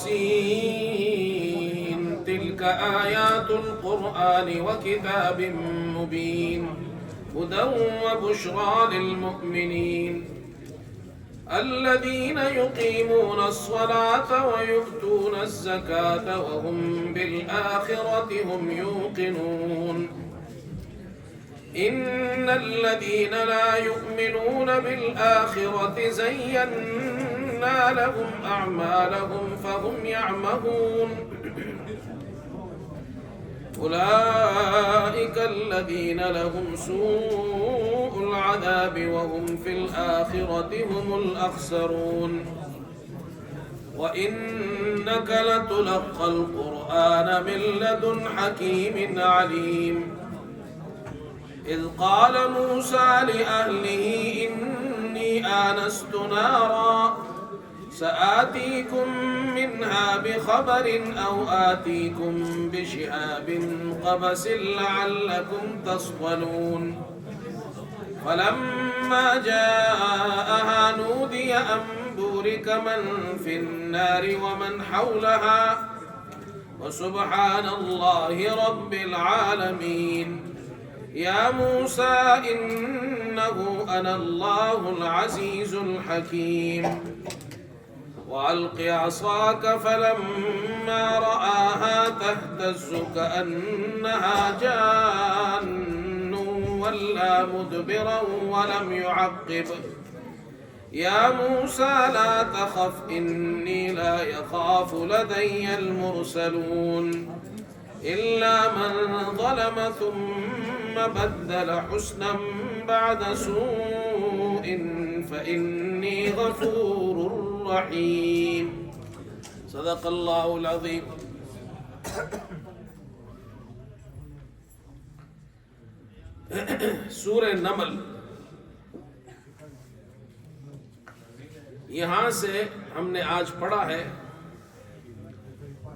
طاسين تلك آيات القرآن وكتاب مبين هدى وبشرى للمؤمنين الذين يقيمون الصلاة ويؤتون الزكاة وهم بالآخرة هم يوقنون إن الذين لا يؤمنون بالآخرة زينا لهم أعمالهم فهم يعمهون أولئك الذين لهم سوء العذاب وهم في الآخرة هم الأخسرون وإنك لتلقى القرآن من لدن حكيم عليم إذ قال موسى لأهله إني آنست نارا سآتيكم منها بخبر أو آتيكم بشهاب قبس لعلكم تصطلون فلما جاءها نودي أن بورك من في النار ومن حولها وسبحان الله رب العالمين يا موسى إنه أنا الله العزيز الحكيم وألق عصاك فلما رآها تهتز كأنها جان ولا مدبرا ولم يعقب يا موسى لا تخف إني لا يخاف لدي المرسلون إلا من ظلم ثم بدل حسنا بعد سوء فإني غفور رحيم صدق الله العظيم. سورہ نمل، یہاں سے ہم نے آج پڑھا ہے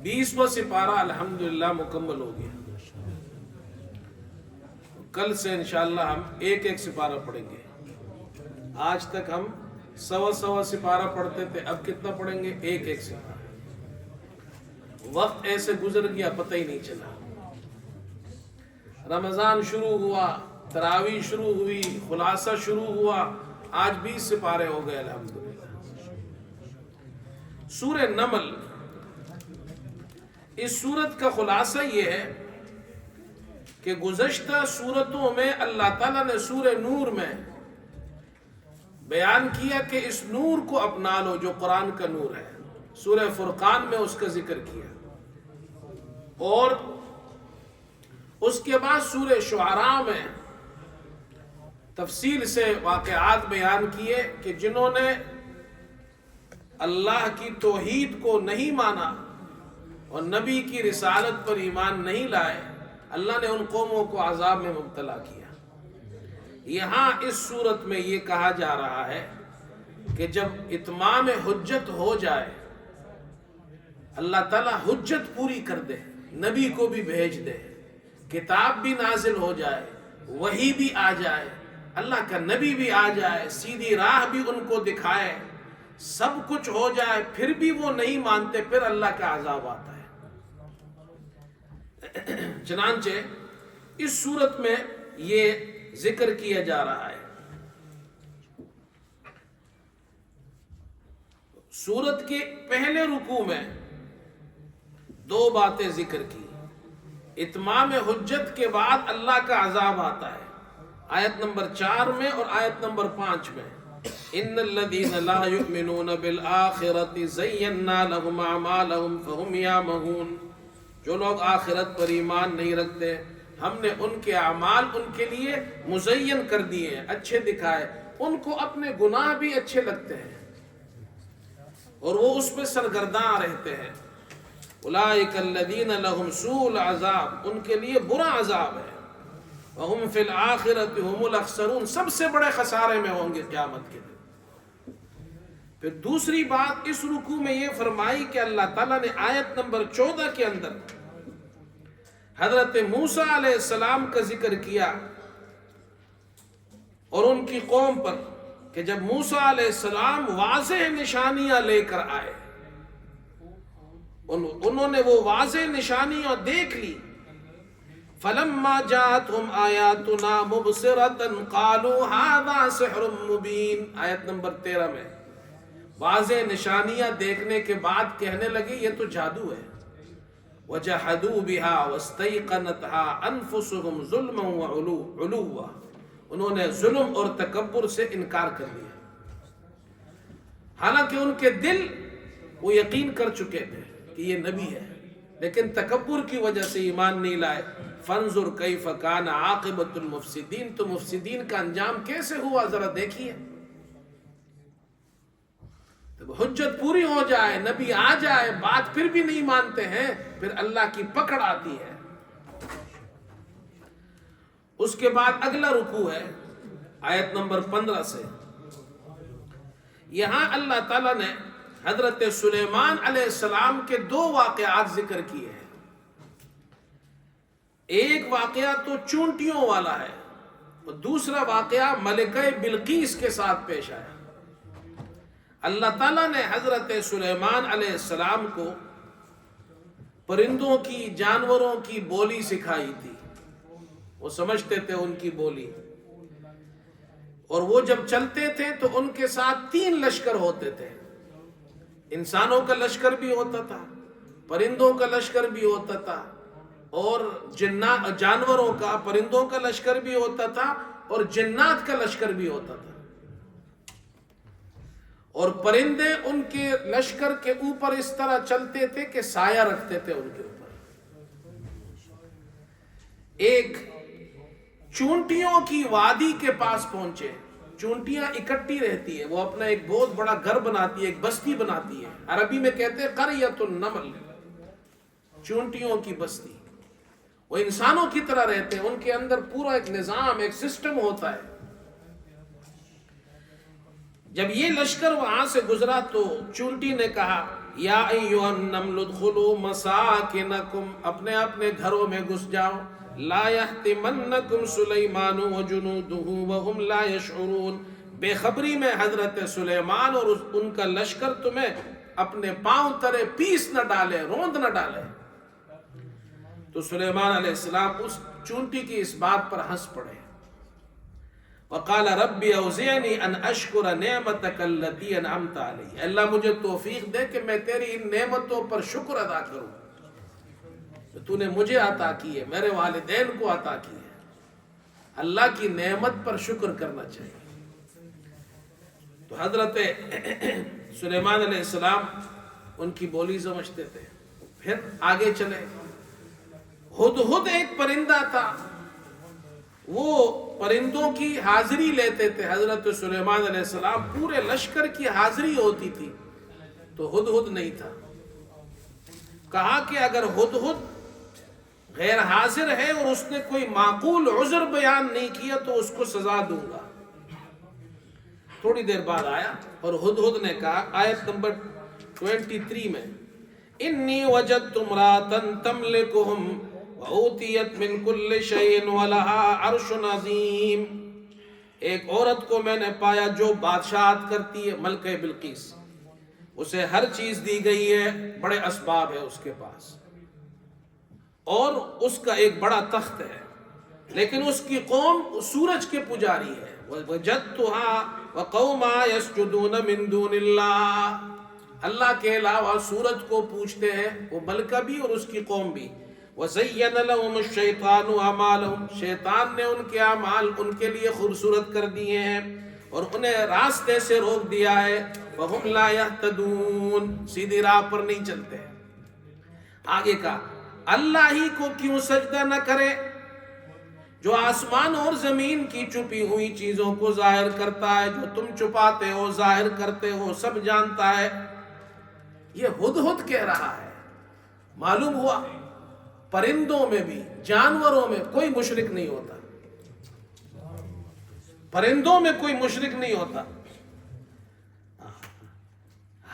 20واں سپارہ الحمدللہ مکمل ہو گیا. کل سے انشاءاللہ ہم ایک ایک سپارہ پڑھیں گے. آج تک ہم سوا سپارہ پڑھتے تھے، اب کتنا پڑھیں گے؟ ایک ایک سپارہ. وقت ایسے گزر گیا پتہ ہی نہیں چلا. رمضان شروع ہوا، تراویح شروع ہوئی، خلاصہ شروع ہوا، آج 20 سپارے ہو گئے الحمدللہ. سورہ نمل، اس سورت کا خلاصہ یہ ہے کہ گزشتہ سورتوں میں اللہ تعالیٰ نے سورہ نور میں بیان کیا کہ اس نور کو اپنا لو جو قرآن کا نور ہے. سورہ فرقان میں اس کا ذکر کیا، اور اس کے بعد سورہ شعراء میں تفصیل سے واقعات بیان کیے کہ جنہوں نے اللہ کی توحید کو نہیں مانا اور نبی کی رسالت پر ایمان نہیں لائے، اللہ نے ان قوموں کو عذاب میں مبتلا کیا. یہاں اس صورت میں یہ کہا جا رہا ہے کہ جب اتمام حجت ہو جائے، اللہ تعالیٰ حجت پوری کر دے، نبی کو بھی بھیج دے، کتاب بھی نازل ہو جائے، وحی بھی آ جائے، اللہ کا نبی بھی آ جائے، سیدھی راہ بھی ان کو دکھائے، سب کچھ ہو جائے، پھر بھی وہ نہیں مانتے، پھر اللہ کا عذاب آتا ہے. چنانچہ اس صورت میں یہ ذکر کیا جا رہا ہے. سورت کے پہلے رکوع میں 2 باتیں ذکر کی. اتمام حجت کے بعد اللہ کا عذاب آتا ہے، آیت نمبر 4 میں اور آیت نمبر 5 میں. ان الذين لا يؤمنون بالآخرة زينا لهم اعمالهم فهم يعمهون. جو لوگ آخرت پر ایمان نہیں رکھتے، ہم نے ان کے اعمال ان کے لیے مزین کر دیے ہیں، اچھے دکھائے. ان کو اپنے گناہ بھی اچھے لگتے ہیں اور وہ اس پہ سرگرداں رہتے ہیں. اولئک الذین لهم سوء العذاب، ان کے لیے برا عذاب ہے. وهم فی الآخرۃ هم الاخسرون، سب سے بڑے خسارے میں ہوں گے قیامت کے دن. پھر دوسری بات اس رکوع میں یہ فرمائی کہ اللہ تعالیٰ نے آیت نمبر 14 کے اندر حضرت موسیٰ علیہ السلام کا ذکر کیا اور ان کی قوم پر کہ جب موسیٰ علیہ السلام واضح نشانیاں لے کر آئے انہوں نے وہ واضح نشانیاں دیکھ لی. فلما جاءتهم آیاتنا مبصرة قالوا هذا سحر مبین. آیت نمبر 13 میں واضح نشانیاں دیکھنے کے بعد کہنے لگے یہ تو جادو ہے. وجحدوا بها واستيقنتها انفسهم ظلما وعلوا. انہوں نے ظلم اور تکبر سے انکار کر لیا، حالانکہ ان کے دل وہ یقین کر چکے تھے کہ یہ نبی ہے، لیکن تکبر کی وجہ سے ایمان نہیں لائے. فانظر کیف کان عاقبۃ المفسدین. تو مفسدین کا انجام کیسے ہوا ذرا دیکھیے. جب حجت پوری ہو جائے، نبی آ جائے، بات پھر بھی نہیں مانتے ہیں، پھر اللہ کی پکڑ آتی ہے. اس کے بعد اگلا رکوع ہے آیت نمبر 15 سے. یہاں اللہ تعالیٰ نے حضرت سلیمان علیہ السلام کے 2 واقعات ذکر کیے ہیں. ایک واقعہ تو چونٹیوں والا ہے اور دوسرا واقعہ ملکہ بلقیس کے ساتھ پیش آیا. اللہ تعالیٰ نے حضرت سلیمان علیہ السلام کو پرندوں کی، جانوروں کی بولی سکھائی تھی. وہ سمجھتے تھے ان کی بولی، اور وہ جب چلتے تھے تو ان کے ساتھ 3 لشکر ہوتے تھے. انسانوں کا لشکر بھی ہوتا تھا، پرندوں کا لشکر بھی ہوتا تھا، اور جانوروں کا، پرندوں کا لشکر بھی ہوتا تھا، اور جنات کا لشکر بھی ہوتا تھا. اور پرندے ان کے لشکر کے اوپر اس طرح چلتے تھے کہ سایہ رکھتے تھے ان کے اوپر. ایک چونٹیوں کی وادی کے پاس پہنچے. چونٹیاں اکٹھی رہتی ہے، وہ اپنا ایک بہت بڑا گھر بناتی ہے، ایک بستی بناتی ہے. عربی میں کہتے ہیں قریۃ النمل، چونٹیوں کی بستی. وہ انسانوں کی طرح رہتے ہیں، ان کے اندر پورا ایک نظام، ایک سسٹم ہوتا ہے. جب یہ لشکر وہاں سے گزرا تو چونٹی نے کہا یا ایھا النمل ادخلوا مساکنکم، اپنے اپنے گھروں میں گھس جاؤ. لا یحطمنکم سلیمان وجنودہ وہم لا یشعرون. بے خبری میں حضرت سلیمان اور ان کا لشکر تمہیں اپنے پاؤں تلے پیس نہ ڈالے، روند نہ ڈالے. تو سلیمان علیہ السلام اس چونٹی کی اس بات پر ہنس پڑے. وقال ربی اوزعنی ان اشکر نعمتک التی انعمت علی. اللہ مجھے توفیق دے کہ میں تیری ان نعمتوں پر شکر ادا کروں جو تو نے مجھے عطا کی ہے، میرے والدین کو عطا کی ہے. اللہ کی نعمت پر شکر کرنا چاہیے. تو حضرت سلیمان علیہ السلام ان کی بولی سمجھتے تھے. پھر آگے چلے. ہدہد ایک پرندہ تھا، وہ پرندوں کی حاضری لیتے تھے. حضرت سلیمان علیہ السلام پورے لشکر کی حاضری ہوتی تھی، تو ہدہد نہیں تھا. کہا کہ اگر ہدہد غیر حاضر ہے اور اس نے کوئی معقول عذر بیان نہیں کیا تو اس کو سزا دوں گا. تھوڑی دیر بعد آیا اور ہدہد نے کہا آیت نمبر 23 میں انی وجدت امرأة تملکہم وَأُوتِيَتْ مِنْ كُلِّ شَيْءٍ وَلَهَا عَرْشٌ عَظِيمٌ. ایک عورت کو میں نے پایا جو بادشاہت کرتی ہے، ملکہ بلقیس. اسے ہر چیز دی گئی ہے، بڑے اسباب ہے اس کے پاس، اور اس کا ایک بڑا تخت ہے. لیکن اس کی قوم سورج کے پجاری ہے. وَوَجَدْتُهَا وَقَوْمَهَا يَسْجُدُونَ مِن دُونِ اللَّهِ. اللہ کے علاوہ سورج کو پوجتے ہیں وہ ملکہ بھی اور اس کی قوم بھی. وَزَيَّنَ لَهُمُ الشَّيْطَانُ أَعْمَالَهُمْ. شیطان نے ان کے اعمال ان کے لیے خوبصورت کر دیے ہیں اور انہیں راستے سے روک دیا ہے. وَهُمْ لَا يَهْتَدُونَ. سیدھی راہ پر نہیں چلتے. آگے کا اللہ ہی کو کیوں سجدہ نہ کرے جو آسمان اور زمین کی چھپی ہوئی چیزوں کو ظاہر کرتا ہے، جو تم چھپاتے ہو ظاہر کرتے ہو سب جانتا ہے. یہ ہدہد کہہ رہا ہے. معلوم ہوا پرندوں میں بھی، جانوروں میں کوئی مشرک نہیں ہوتا. پرندوں میں کوئی مشرک نہیں ہوتا.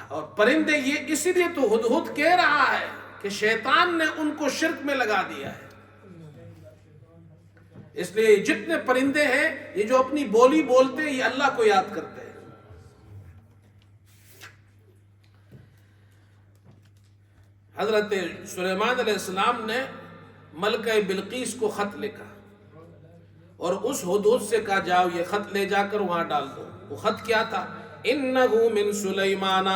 اور پرندے یہ اسی لیے تو ہدہد کہہ رہا ہے کہ شیطان نے ان کو شرک میں لگا دیا ہے. اس لیے جتنے پرندے ہیں یہ جو اپنی بولی بولتے ہیں یہ اللہ کو یاد کرتے ہیں. حضرت سلیمان علیہ السلام نے ملکہ بلقیس کو خط لکھا اور اس ہدہد سے کہا جاؤ یہ خط لے جا کر وہاں ڈال دو. وہ خط کیا تھا؟ انہو من سلیمان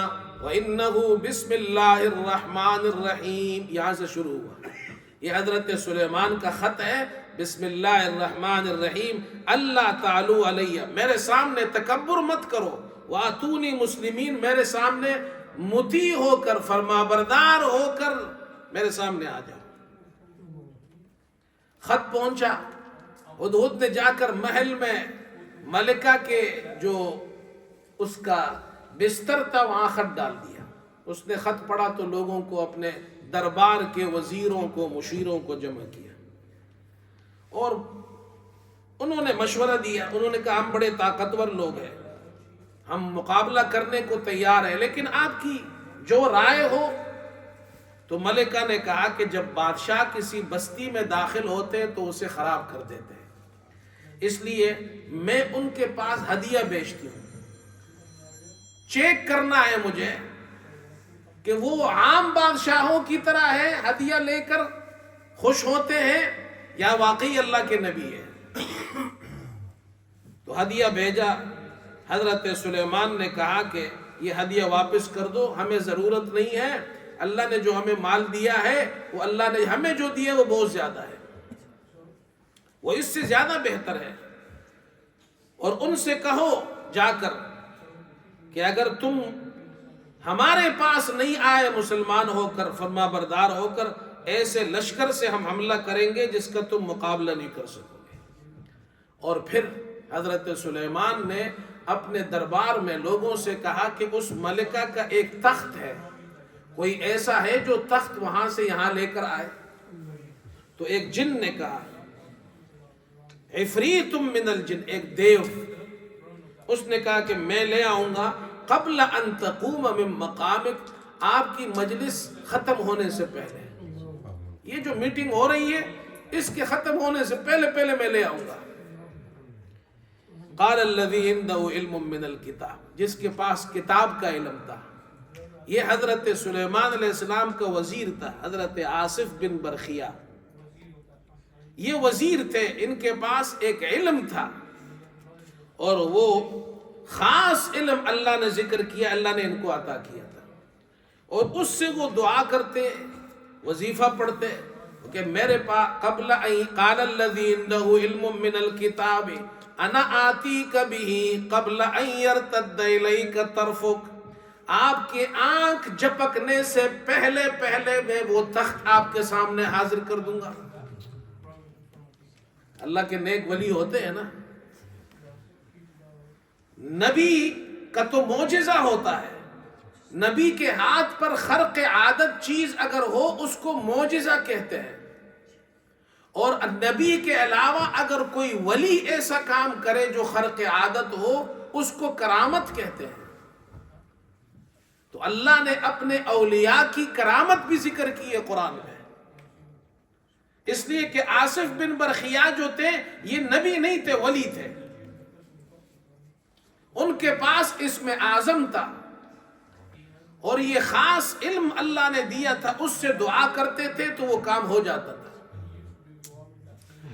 وانہو بسم اللہ الرحمن الرحیم. یہاں سے شروع ہوا. یہ حضرت سلیمان کا خط ہے. بسم اللہ الرحمن الرحیم. اللہ تعالی علیہ، میرے سامنے تکبر مت کرو. واتونی مسلمین، میرے سامنے مطیع ہو کر، فرما بردار ہو کر میرے سامنے آ جاؤ. خط پہنچا. ہدہد نے جا کر محل میں ملکہ کے جو اس کا بستر تھا وہاں خط ڈال دیا. اس نے خط پڑھا تو لوگوں کو، اپنے دربار کے وزیروں کو، مشیروں کو جمع کیا اور انہوں نے مشورہ دیا. انہوں نے کہا ہم بڑے طاقتور لوگ ہیں، ہم مقابلہ کرنے کو تیار ہیں، لیکن آپ کی جو رائے ہو. تو ملکہ نے کہا کہ جب بادشاہ کسی بستی میں داخل ہوتے ہیں تو اسے خراب کر دیتے ہیں، اس لیے میں ان کے پاس ہدیہ بیچتی ہوں. چیک کرنا ہے مجھے کہ وہ عام بادشاہوں کی طرح ہے، ہدیہ لے کر خوش ہوتے ہیں، یا واقعی اللہ کے نبی ہے. تو ہدیہ بھیجا. حضرت سلیمان نے کہا کہ یہ ہدیہ واپس کر دو، ہمیں ضرورت نہیں ہے. اللہ نے جو ہمیں مال دیا ہے، وہ اللہ نے ہمیں جو دیا وہ بہت زیادہ ہے، وہ اس سے زیادہ بہتر ہے. اور ان سے کہو جا کر کہ اگر تم ہمارے پاس نہیں آئے مسلمان ہو کر، فرما بردار ہو کر، ایسے لشکر سے ہم حملہ کریں گے جس کا تم مقابلہ نہیں کر سکو گے. اور پھر حضرت سلیمان نے اپنے دربار میں لوگوں سے کہا کہ اس ملکہ کا ایک تخت ہے، کوئی ایسا ہے جو تخت وہاں سے یہاں لے کر آئے. تو ایک جن نے کہا، عفریت من الجن، ایک دیو، اس نے کہا کہ میں لے آؤں گا قبل ان تقوم من مقامک، آپ کی مجلس ختم ہونے سے پہلے. یہ جو میٹنگ ہو رہی ہے اس کے ختم ہونے سے پہلے میں لے آؤں گا. قال الذی عنده علم من الکتاب، جس کے پاس کتاب کا علم تھا. یہ حضرت سلیمان علیہ السلام کا وزیر تھا، حضرت آصف بن برخیہ. یہ وزیر تھے، ان کے پاس ایک علم تھا اور وہ خاص علم اللہ نے ذکر کیا، اللہ نے ان کو عطا کیا تھا. اور اس سے وہ دعا کرتے، وظیفہ پڑھتے کہ میرے پاس قبل قال الذی عنده علم من الکتاب انا آتیک بہ قبل ان یرتد الیک طرفک، آپ کی آنکھ جھپکنے سے پہلے میں وہ تخت آپ کے سامنے حاضر کر دوں گا. اللہ کے نیک ولی ہوتے ہیں نا. نبی کا تو معجزہ ہوتا ہے، نبی کے ہاتھ پر خرق عادت چیز اگر ہو اس کو معجزہ کہتے ہیں. اور نبی کے علاوہ اگر کوئی ولی ایسا کام کرے جو خرق عادت ہو اس کو کرامت کہتے ہیں. تو اللہ نے اپنے اولیاء کی کرامت بھی ذکر کی ہے قرآن میں، اس لیے کہ آصف بن برخیہ جو تھے یہ نبی نہیں تھے، ولی تھے. ان کے پاس اسم اعظم تھا اور یہ خاص علم اللہ نے دیا تھا، اس سے دعا کرتے تھے تو وہ کام ہو جاتا تھا.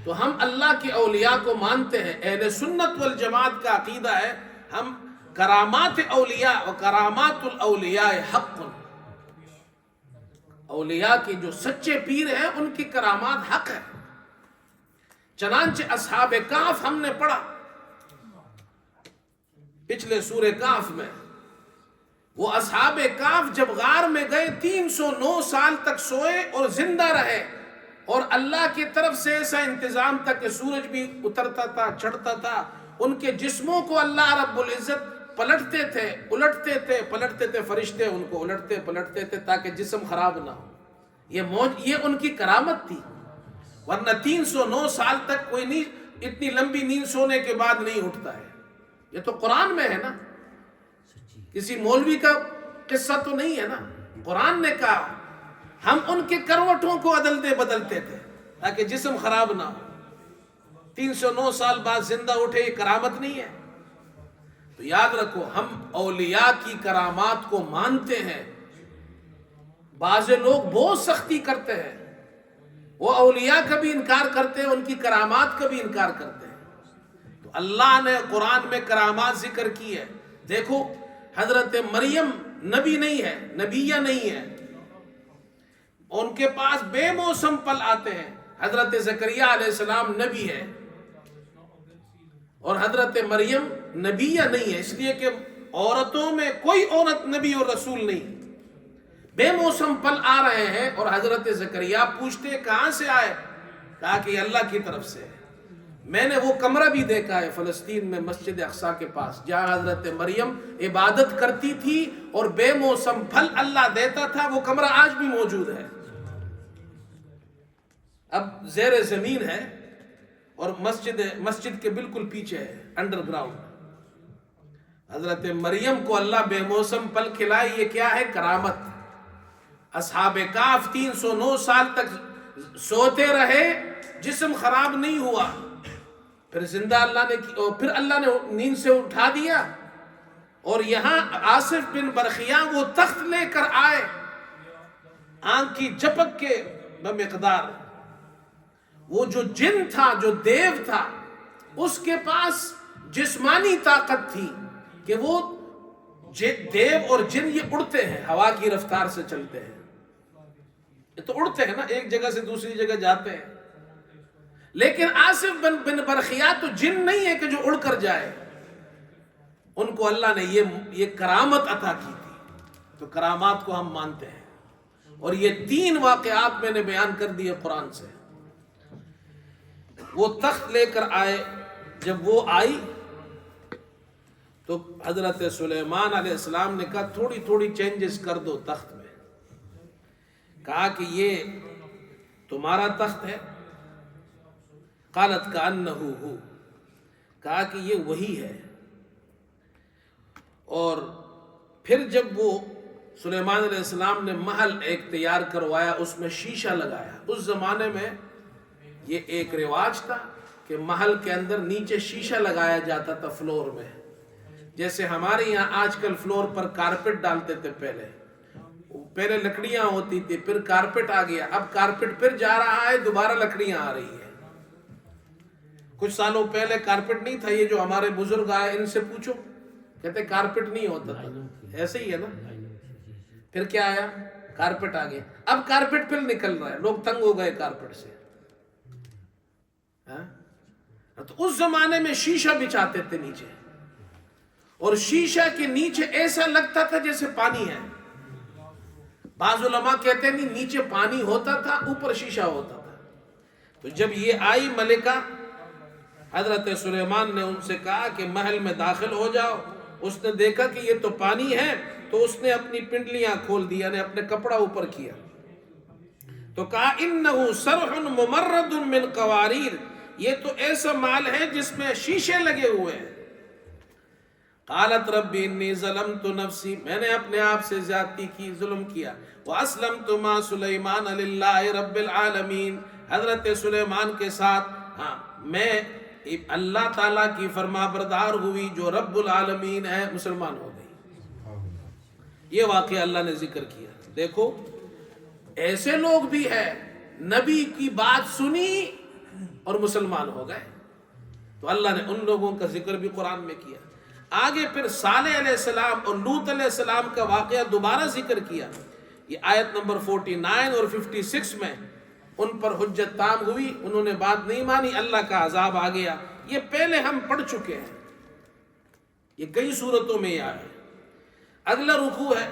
تو ہم اللہ کے اولیاء کو مانتے ہیں. اہل سنت والجماعت کا عقیدہ ہے ہم کرامات اولیاء و کرامات الاولیاء حق، اولیاء کی جو سچے پیر ہیں ان کی کرامات حق ہے. چنانچہ اصحاب کہف ہم نے پڑھا پچھلے سورہ کہف میں، وہ اصحاب کہف جب غار میں گئے 309 سال تک سوئے اور زندہ رہے، اور اللہ کی طرف سے ایسا انتظام تھا کہ سورج بھی اترتا تھا چڑھتا تھا. ان کے جسموں کو اللہ رب العزت پلٹتے تھے الٹتے تھے، پلٹتے تھے، فرشتے ان کو الٹتے پلٹتے تھے تاکہ جسم خراب نہ ہو. یہ ان کی کرامت تھی. ورنہ 309 سال تک کوئی نہیں اتنی لمبی نیند سونے کے بعد نہیں اٹھتا ہے. یہ تو قرآن میں ہے نا، کسی مولوی کا قصہ تو نہیں ہے نا. قرآن نے کہا ہم ان کے کروٹوں کو عدلتے بدلتے تھے تاکہ جسم خراب نہ ہو. 309 سال بعد زندہ اٹھے، یہ کرامت نہیں ہے. تو یاد رکھو ہم اولیاء کی کرامات کو مانتے ہیں. بعض لوگ بہت سختی کرتے ہیں، وہ اولیاء کا بھی انکار کرتے ہیں، ان کی کرامات کا بھی انکار کرتے ہیں۔ تو اللہ نے قرآن میں کرامات ذکر کی ہے۔ دیکھو حضرت مریم نبی نہیں ہے، نبیہ نہیں ہے، ان کے پاس بے موسم پھل آتے ہیں۔ حضرت زکریہ علیہ السلام نبی ہے اور حضرت مریم نبیہ نہیں ہے، اس لیے کہ عورتوں میں کوئی عورت نبی اور رسول نہیں۔ بے موسم پھل آ رہے ہیں اور حضرت زکریہ پوچھتے ہیں کہاں سے آئے؟ کہا کہ یہ اللہ کی طرف سے ہے۔ میں نے وہ کمرہ بھی دیکھا ہے فلسطین میں مسجد اقصیٰ کے پاس جہاں حضرت مریم عبادت کرتی تھی اور بے موسم پھل اللہ دیتا تھا، وہ کمرہ آج بھی موجود ہے، اب زیر زمین ہے اور مسجد کے بالکل پیچھے ہے، انڈر گراؤنڈ۔ حضرت مریم کو اللہ بے موسم پھل کھلائے، یہ کیا ہے؟ کرامت۔ اصحاب کہف 309 سال تک سوتے رہے، جسم خراب نہیں ہوا، پھر زندہ اللہ نے پھر اللہ نے نیند سے اٹھا دیا، اور یہاں آصف بن برخیاں وہ تخت لے کر آئے، آنکھ کی جھپک کے بمقدار۔ وہ جو جن تھا، جو دیو تھا، اس کے پاس جسمانی طاقت تھی کہ وہ دیو اور جن یہ اڑتے ہیں، ہوا کی رفتار سے چلتے ہیں، یہ تو اڑتے ہیں نا، ایک جگہ سے دوسری جگہ جاتے ہیں۔ لیکن آصف بن برخیاں تو جن نہیں ہے کہ جو اڑ کر جائے، ان کو اللہ نے یہ کرامت عطا کی تھی۔ تو کرامات کو ہم مانتے ہیں، اور یہ 3 واقعات میں نے بیان کر دیے قرآن سے۔ وہ تخت لے کر آئے، جب وہ آئی تو حضرت سلیمان علیہ السلام نے کہا تھوڑی تھوڑی چینجز کر دو تخت میں۔ کہا کہ یہ تمہارا تخت ہے؟ قالت کأنہ ہو، کہا کہ یہ وہی ہے۔ اور پھر جب وہ سلیمان علیہ السلام نے محل ایک تیار کروایا، اس میں شیشہ لگایا۔ اس زمانے میں یہ ایک رواج تھا کہ محل کے اندر نیچے شیشہ لگایا جاتا تھا فلور میں، جیسے ہمارے یہاں آج کل فلور پر کارپٹ ڈالتے تھے، پہلے لکڑیاں ہوتی تھی، پھر کارپٹ آ گیا، اب کارپٹ پھر جا رہا ہے، دوبارہ لکڑیاں آ رہی ہیں۔ کچھ سالوں پہلے کارپٹ نہیں تھا، یہ جو ہمارے بزرگ آئے ان سے پوچھو، کہتے کارپٹ نہیں ہوتا تھا، ایسے ہی ہے نا۔ پھر کیا آیا؟ کارپٹ آ گیا، اب کارپٹ پھر نکل رہا ہے، لوگ تنگ ہو گئے کارپٹ سے۔ تو اس زمانے میں شیشہ بچھاتے تھے نیچے، اور شیشہ کے نیچے ایسا لگتا تھا جیسے پانی ہے۔ بعض علماء کہتے ہیں نیچے پانی ہوتا تھا، اوپر شیشہ ہوتا تھا۔ تو جب یہ آئی ملکہ، حضرت سلیمان نے ان سے کہا کہ محل میں داخل ہو جاؤ۔ اس نے دیکھا کہ یہ تو پانی ہے، تو اس نے اپنی پنڈلیاں کھول دی، یعنی اپنے کپڑا اوپر کیا، تو کہا انہو سرح ممرد من قواریر، یہ تو ایسا مال ہے جس میں شیشے لگے ہوئے ہیں۔ قالت رب انی ظلمت نفسی، میں نے اپنے آپ سے زیادتی کی، ظلم کیا۔ واسلمت مع سلیمان للہ رب العالمین، حضرت سلیمان کے ساتھ میں اللہ تعالیٰ کی فرما بردار ہوئی جو رب العالمین ہے، مسلمان ہو گئی۔ یہ واقعہ اللہ نے ذکر کیا۔ دیکھو ایسے لوگ بھی ہیں، نبی کی بات سنی اور مسلمان ہو گئے، تو اللہ نے ان لوگوں کا ذکر بھی قرآن میں کیا۔ آگے پھر صالح علیہ السلام اور لوط علیہ السلام کا واقعہ دوبارہ ذکر کیا۔ یہ آیت نمبر 49 اور 56 میں ان پر حجت تام ہوئی، انہوں نے بات نہیں مانی، اللہ کا عذاب آ گیا۔ یہ پہلے ہم پڑھ چکے ہیں، یہ کئی صورتوں میں یہ آیا۔ اگلا رکوع ہے،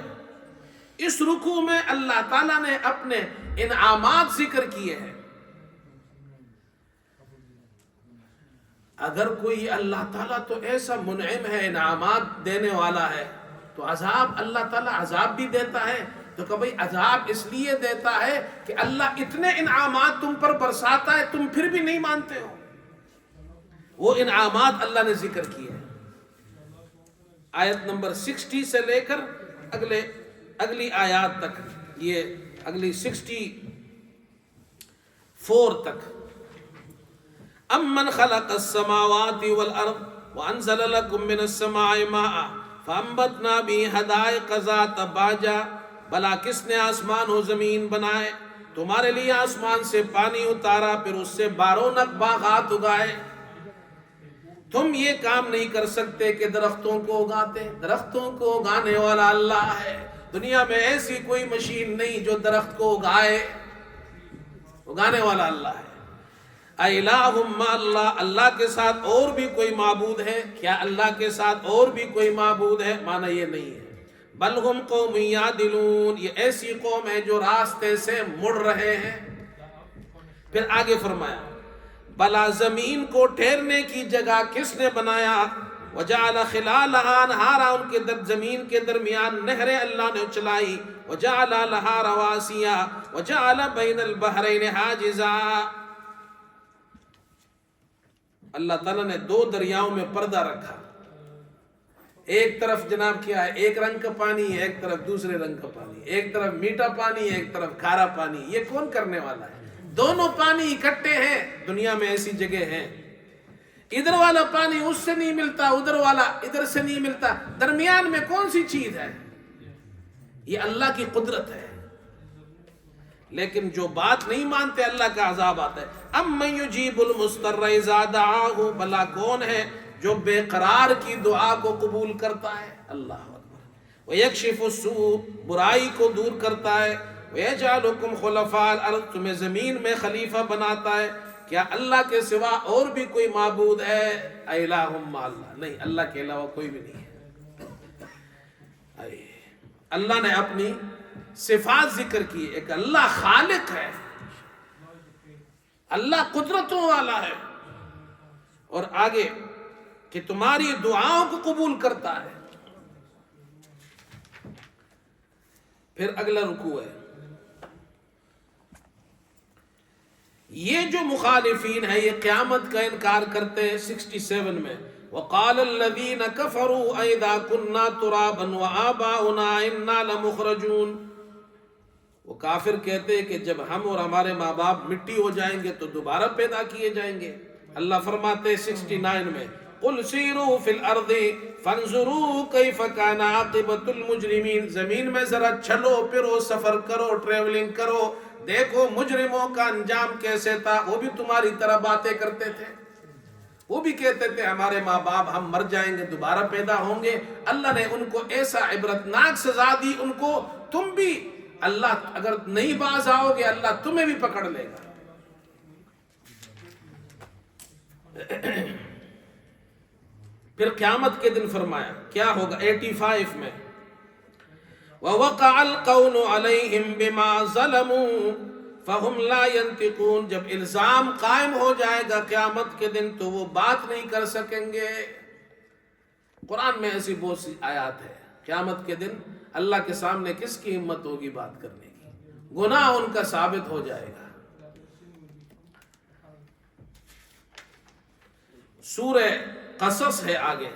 اس رکوع میں اللہ تعالیٰ نے اپنے انعامات ذکر کیے ہیں۔ اگر کوئی اللہ تعالیٰ تو ایسا منعم ہے، انعامات دینے والا ہے، تو عذاب اللہ تعالیٰ عذاب بھی دیتا ہے، تو کہ بھئی عذاب اس لیے دیتا ہے کہ اللہ اتنے انعامات تم پر برساتا ہے، تم پھر بھی نہیں مانتے ہو۔ وہ انعامات اللہ نے ذکر کیے ہیں۔ آیت نمبر 60 سے لے کر اگلی آیات تک، یہ اگلی 64 تک۔ امن خلق السماوات والارض وانزل لكم من السماء ماء فانبتنا به حدائق ذات بهجة بلا کس نے آسمان و زمین بنائے، تمہارے لیے آسمان سے پانی اتارا، پھر اس سے بارونق باغات اگائے۔ تم یہ کام نہیں کر سکتے کہ درختوں کو اگاتے، درختوں کو اگانے والا اللہ ہے۔ دنیا میں ایسی کوئی مشین نہیں جو درخت کو اگائے، اگانے والا اللہ ہے۔ اِلٰہٌ مع اللہ، اللہ کے ساتھ اور بھی کوئی معبود ہے کیا؟ اللہ کے ساتھ اور بھی کوئی معبود ہے؟ معنی یہ نہیں ہے۔ بل ہم قوم یعدلون، یہ ایسی قوم ہے جو راستے سے مڑ رہے ہیں۔ پھر آگے فرمایا بلا زمین کو ٹھہرنے کی جگہ کس نے بنایا؟ وجعل خلالها انہارا، ان کے زمین کے درمیان نہریں اللہ نے چلائی۔ وجعل لها رواسیا وجعل بین البحرین حاجزا، اللہ تعالیٰ نے دو دریاؤں میں پردہ رکھا، ایک طرف جناب کیا ہے، ایک رنگ کا پانی ہے، ایک طرف دوسرے رنگ کا پانی، ایک طرف میٹھا پانی ہے، ایک طرف کھارا پانی۔ یہ کون کرنے والا ہے؟ دونوں پانی اکٹھے ہیں۔ دنیا میں ایسی جگہ ہیں، ادھر والا پانی اس سے نہیں ملتا، ادھر والا ادھر سے نہیں ملتا، درمیان میں کون سی چیز ہے؟ یہ اللہ کی قدرت ہے۔ لیکن جو بات نہیں مانتے اللہ کا عذاب آتا ہے۔ امن یجیب المضطر اذا دعاہ، بھلا کون ہے جو بے قرار کی دعا کو قبول کرتا ہے؟ اللہ اکبر۔ ویکشف السوء، برائی کو دور کرتا ہے۔ ویجعلکم خلفاء الارض، تمہیں زمین میں خلیفہ بناتا ہے۔ کیا اللہ کے سوا اور بھی کوئی معبود ہے؟ الہ مع اللہ، نہیں، اللہ کے علاوہ کوئی بھی نہیں ہے۔ اللہ نے اپنی صفات ذکر کی، ایک اللہ خالق ہے، اللہ قدرتوں والا ہے، اور آگے کہ تمہاری دعاؤں کو قبول کرتا ہے۔ پھر اگلا رکوع ہے، یہ جو مخالفین ہیں یہ قیامت کا انکار کرتے ہیں۔ 67 میں وَقَالَ الَّذِينَ كَفَرُوا أَإِذَا كُنَّا تُرَابًا وَآبَاؤُنَا إِنَّا لَمُخْرَجُونَ، وہ کافر کہتے ہیں کہ جب ہم اور ہمارے ماں باپ مٹی ہو جائیں گے تو دوبارہ پیدا کیے جائیں گے۔ اللہ فرماتے ہیں 69 میں قُلْ سِيرُوا فِي الْأَرْضِ فَانْظُرُوا كَيْفَ كَانَ عَاقِبَةُ الْمُجْرِمِينَ، زمین میں ذرا چلو پھرو، سفر کرو، ٹریولنگ کرو، دیکھو مجرموں کا انجام کیسے تھا۔ وہ بھی تمہاری طرح باتیں کرتے تھے، وہ بھی کہتے تھے ہمارے ماں باپ ہم مر جائیں گے دوبارہ پیدا ہوں گے۔ اللہ نے ان کو ایسا عبرتناک سزا دی، ان کو تم بھی، اللہ اگر نہیں باز آؤ گے اللہ تمہیں بھی پکڑ لے گا۔ پھر قیامت کے دن فرمایا کیا ہوگا 85 میں وَوَقَعَ الْقَوْلُ عَلَيْهِمْ بِمَا ظَلَمُوا فَهُمْ لَا يَنْطِقُونَ، جب الزام قائم ہو جائے گا قیامت کے دن تو وہ بات نہیں کر سکیں گے۔ قرآن میں ایسی بہت سی آیات ہے، قیامت کے دن اللہ کے سامنے کس کی ہمت ہوگی بات کرنے کی؟ گناہ ان کا ثابت ہو جائے گا۔ سورہ قصص ہے آگے،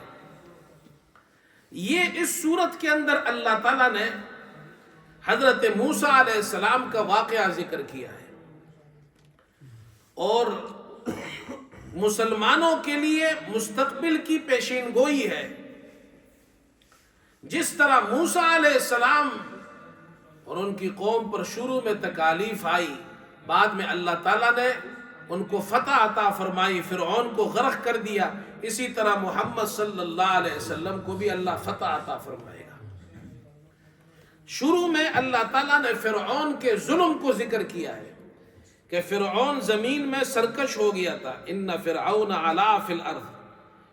یہ اس سورت کے اندر اللہ تعالیٰ نے حضرت موسیٰ علیہ السلام کا واقعہ ذکر کیا ہے، اور مسلمانوں کے لیے مستقبل کی پیشین گوئی ہے۔ جس طرح موسیٰ علیہ السلام اور ان کی قوم پر شروع میں تکالیف آئی، بعد میں اللہ تعالیٰ نے ان کو فتح عطا فرمائی، فرعون کو غرق کر دیا، اسی طرح محمد صلی اللہ علیہ وسلم کو بھی اللہ فتح عطا فرمائے گا۔ شروع میں اللہ تعالیٰ نے فرعون کے ظلم کو ذکر کیا ہے کہ فرعون زمین میں سرکش ہو گیا تھا، ان فرعون علا فی الارض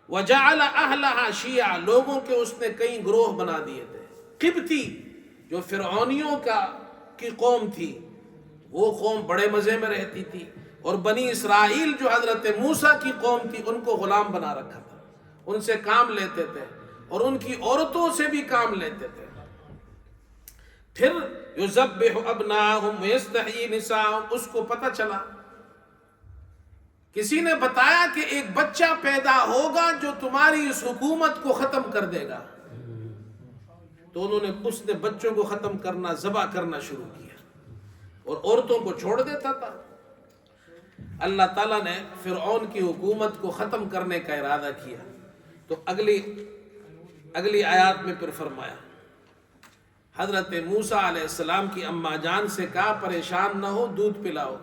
وجعل اہلہا شیعا، لوگوں کے اس نے کئی گروہ بنا دیے تھے۔ قبطی جو فرعونیوں کی قوم تھی، وہ قوم بڑے مزے میں رہتی تھی، اور بنی اسرائیل جو حضرت موسیٰ کی قوم تھی ان کو غلام بنا رکھا تھا، ان سے کام لیتے تھے اور ان کی عورتوں سے بھی کام لیتے تھے۔ پھر یذبح ابناءہم ویستحیی نساءہم، اس کو پتہ چلا، کسی نے بتایا کہ ایک بچہ پیدا ہوگا جو تمہاری اس حکومت کو ختم کر دے گا، تو اس نے بچوں کو ختم کرنا، ذبح کرنا شروع کیا اور عورتوں کو چھوڑ دیتا تھا۔ اللہ تعالیٰ نے فرعون کی حکومت کو ختم کرنے کا ارادہ کیا، تو اگلی آیات میں پھر فرمایا حضرت موسیٰ علیہ السلام کی اماں جان سے کہا پریشان نہ ہو، دودھ پلاؤ،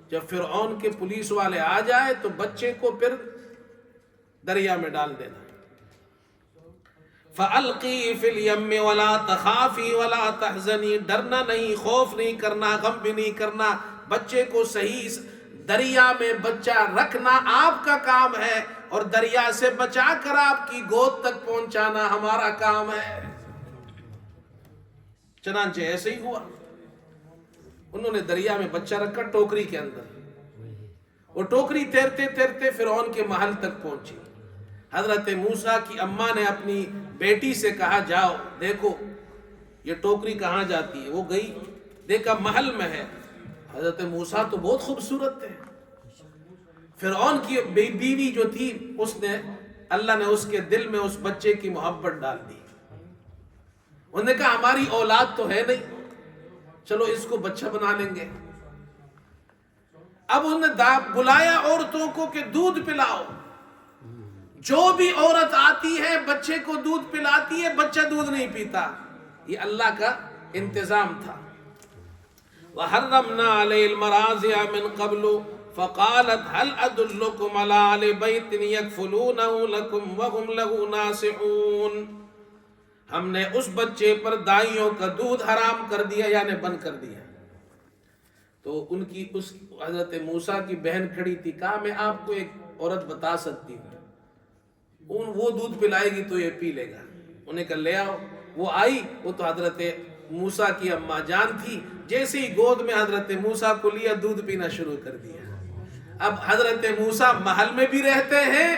جب فرعون کے پولیس والے آ جائے تو بچے کو پھر دریا میں ڈال دینا۔ فَأَلْقِي فِي الْيَمِّ وَلَا تَخَافِي وَلَا تَحْزَنِي، ڈرنا نہیں، خوف نہیں کرنا، غم بھی نہیں کرنا، بچے کو صحیح دریا میں بچہ رکھنا آپ کا کام ہے، اور دریا سے بچا کر آپ کی گود تک پہنچانا ہمارا کام ہے۔ چنانچہ ایسے ہی ہوا، انہوں نے دریا میں بچہ رکھا ٹوکری کے اندر، وہ ٹوکری تیرتے تیرتے فرعون کے محل تک پہنچی۔ حضرت موسیٰ کی اماں نے اپنی بیٹی سے کہا جاؤ دیکھو یہ ٹوکری کہاں جاتی ہے، وہ گئی دیکھا محل میں ہے۔ حضرت موسیٰ تو بہت خوبصورت تھے، فرعون کی بیوی جو تھی اس نے، اللہ نے اس کے دل میں اس بچے کی محبت ڈال دی۔ انہوں نے کہا ہماری اولاد تو ہے نہیں، چلو اس کو بچہ بنا لیں گے۔ اب انہوں نے بلایا عورتوں کو کہ دودھ پلاؤ، جو بھی عورت آتی ہے بچے کو دودھ پلاتی ہے، بچہ دودھ نہیں پیتا، یہ اللہ کا انتظام تھا۔ وَحَرَّمْنَا عَلَيْهِ الْمَرَاضِعَ مِنْ قَبْلُ فَقَالَتْ هَلْ أَدُلُّكُمْ عَلَىٰ أَهْلِ بَيْتٍ يَكْفُلُونَهُ لَكُمْ وَهُمْ لَهُ نَاصِحُونَ، ہم نے اس بچے پر دائیوں کا دودھ حرام کر دیا، یعنی بند کر دیا۔ تو ان کی اس حضرت موسیٰ کی بہن کھڑی تھی، کہا میں آپ کو ایک عورت بتا سکتی ہوں، وہ دودھ پلائے گی تو یہ پی لے گا۔ انہوں نے کہا لے آؤ، وہ آئی، وہ تو حضرت موسیٰ کی اماں جان تھی، جیسے ہی گود میں حضرت موسیٰ کو لیا دودھ پینا شروع کر دیا۔ اب حضرت موسیٰ محل میں بھی رہتے ہیں،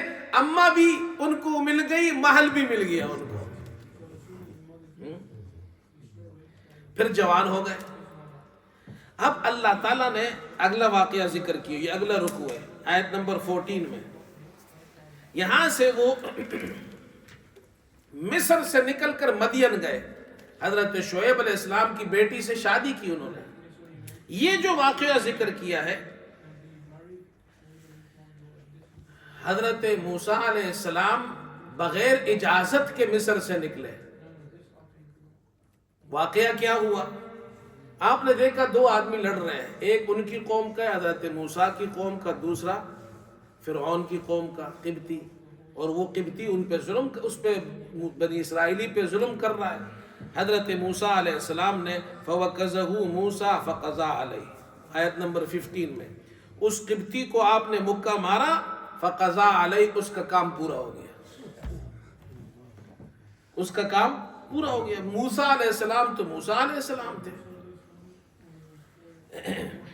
اماں بھی ان کو مل گئی، محل بھی مل گیا ان کو، پھر جوان ہو گئے۔ اب اللہ تعالیٰ نے اگلا واقعہ ذکر کیا، یہ اگلا رکوع ہے آیت نمبر 14 میں۔ یہاں سے وہ مصر سے نکل کر مدین گئے، حضرت شعیب علیہ السلام کی بیٹی سے شادی کی انہوں نے۔ یہ جو واقعہ ذکر کیا ہے، حضرت موسیٰ علیہ السلام بغیر اجازت کے مصر سے نکلے۔ واقعہ کیا ہوا؟ آپ نے دیکھا دو آدمی لڑ رہے ہیں، ایک ان کی قوم کا حضرت موسیٰ کی قوم کا، دوسرا فرعون کی قوم کا قبطی، اور وہ قبطی ان پہ ظلم، اس پہ بنی اسرائیلی پہ ظلم کر رہا ہے۔ حضرت موسیٰ علیہ السلام نے فَوَكَّزَهُ مُوسَىٰ فَقَضَىٰ عَلَيْهِ، آیت نمبر 15 میں اس قبطی کو آپ نے مکہ مارا، فَقَضَىٰ عَلَيْهِ، اس کا کام پورا ہو گیا، اس کا کام پورا ہو گیا۔ موسیٰ علیہ السلام تو موسیٰ علیہ السلام تھے۔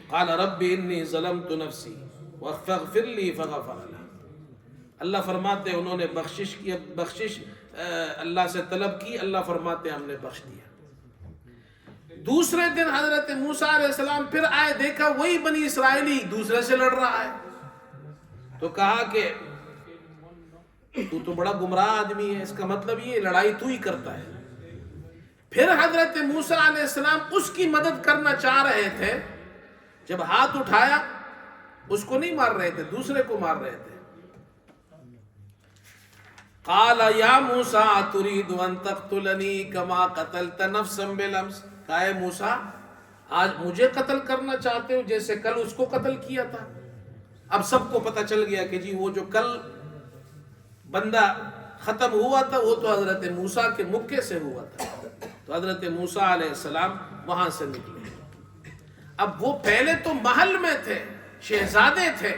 قال رب انی ظلمت نفسی فاغفر لی فغفر له، اللہ فرماتے انہوں نے بخشش اللہ سے طلب کی، اللہ فرماتے ہم نے بخش دیا۔ دوسرے دن حضرت موسیٰ علیہ السلام پھر آئے، دیکھا وہی بنی اسرائیلی دوسرے سے لڑ رہا ہے، تو کہا کہ تو بڑا گمراہ آدمی ہے، اس کا مطلب یہ لڑائی تو ہی کرتا ہے۔ پھر حضرت موسیٰ علیہ السلام اس کی مدد کرنا چاہ رہے تھے، جب ہاتھ اٹھایا اس کو نہیں مار رہے تھے، دوسرے کو مار رہے تھے۔ قال یا موسیٰ ترید ان تقتلنی کما قتلت نفسا بالامس، کہا اے موسیٰ آج مجھے قتل کرنا چاہتے ہو جیسے کل اس کو قتل کیا تھا۔ اب سب کو پتہ چل گیا کہ جی وہ جو کل بندہ ختم ہوا تھا وہ تو حضرت موسیٰ کے مکے سے ہوا تھا۔ تو حضرت موسیٰ علیہ السلام وہاں سے نکلے۔ اب وہ پہلے تو محل میں تھے، شہزادے تھے،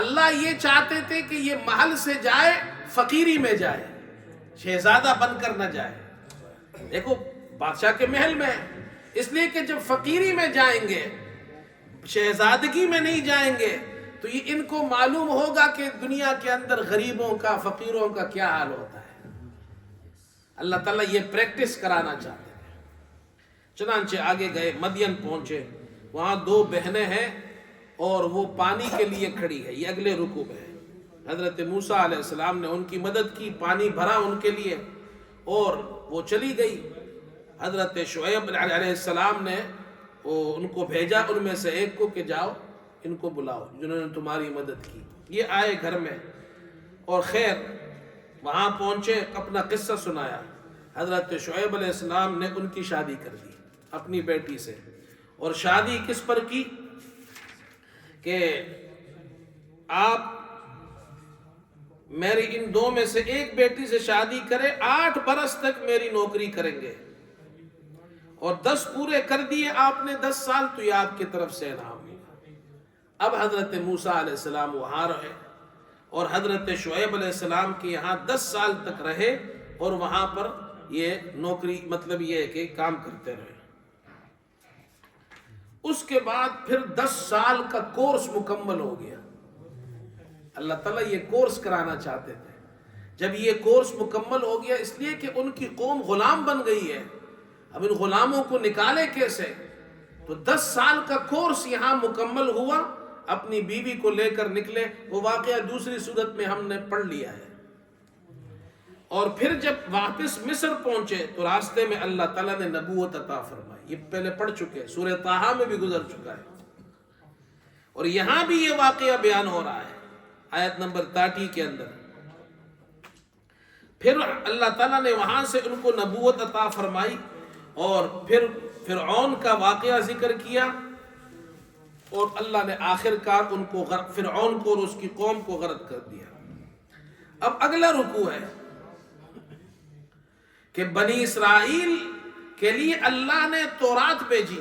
اللہ یہ چاہتے تھے کہ یہ محل سے جائے فقیری میں جائے، شہزادہ بن کر نہ جائے۔ دیکھو بادشاہ کے محل میں ہے، اس لیے کہ جب فقیری میں جائیں گے، شہزادگی میں نہیں جائیں گے، تو یہ ان کو معلوم ہوگا کہ دنیا کے اندر غریبوں کا، فقیروں کا کیا حال ہوتا ہے۔ اللہ تعالیٰ یہ پریکٹس کرانا چاہتے ہیں۔ چنانچہ آگے گئے، مدین پہنچے، وہاں دو بہنیں ہیں اور وہ پانی کے لیے کھڑی ہے، یہ اگلے رکوع میں ہے۔ حضرت موسیٰ علیہ السلام نے ان کی مدد کی، پانی بھرا ان کے لیے اور وہ چلی گئی۔ حضرت شعیب علیہ السلام نے ان کو بھیجا، ان میں سے ایک کو کہ جاؤ ان کو بلاؤ جنہوں نے تمہاری مدد کی۔ یہ آئے گھر میں اور خیر وہاں پہنچے، اپنا قصہ سنایا حضرت شعیب علیہ السلام نے ان کی شادی کر دی اپنی بیٹی سے. اور شادی کس پر کی کہ آپ میری ان دو میں سے ایک بیٹی سے شادی کرے، 8 برس تک میری نوکری کریں گے، اور 10 پورے کر دیے آپ نے، 10 سال تو یہ آپ کی طرف سے انعام ہوگا. اب حضرت موسیٰ علیہ السلام وہاں رہے اور حضرت شعیب علیہ السلام کے یہاں 10 سال تک رہے، اور وہاں پر یہ نوکری مطلب یہ ہے کہ کام کرتے رہے. اس کے بعد پھر 10 سال کا کورس مکمل ہو گیا. اللہ تعالیٰ یہ کورس کرانا چاہتے تھے. جب یہ کورس مکمل ہو گیا، اس لیے کہ ان کی قوم غلام بن گئی ہے، اب ان غلاموں کو نکالے کیسے؟ تو 10 سال کا کورس یہاں مکمل ہوا، اپنی بیوی کو لے کر نکلے. وہ واقعہ دوسری صورت میں ہم نے پڑھ لیا ہے. اور پھر جب واپس مصر پہنچے تو راستے میں اللہ تعالیٰ نے نبوت عطا فرمائی. یہ پہلے پڑھ چکے، سورہ طٰہٰ میں بھی گزر چکا ہے، اور یہاں بھی یہ واقعہ بیان ہو رہا ہے آیت نمبر 30 کے اندر. پھر اللہ تعالیٰ نے وہاں سے ان کو نبوت عطا فرمائی، اور پھر فرعون کا واقعہ ذکر کیا، اور اللہ نے آخر کار ان کو فرعون کو اور اس کی قوم کو غرق کر دیا. اب اگلا رکوع ہے کہ بنی اسرائیل کے لیے اللہ نے تورات بھیجی،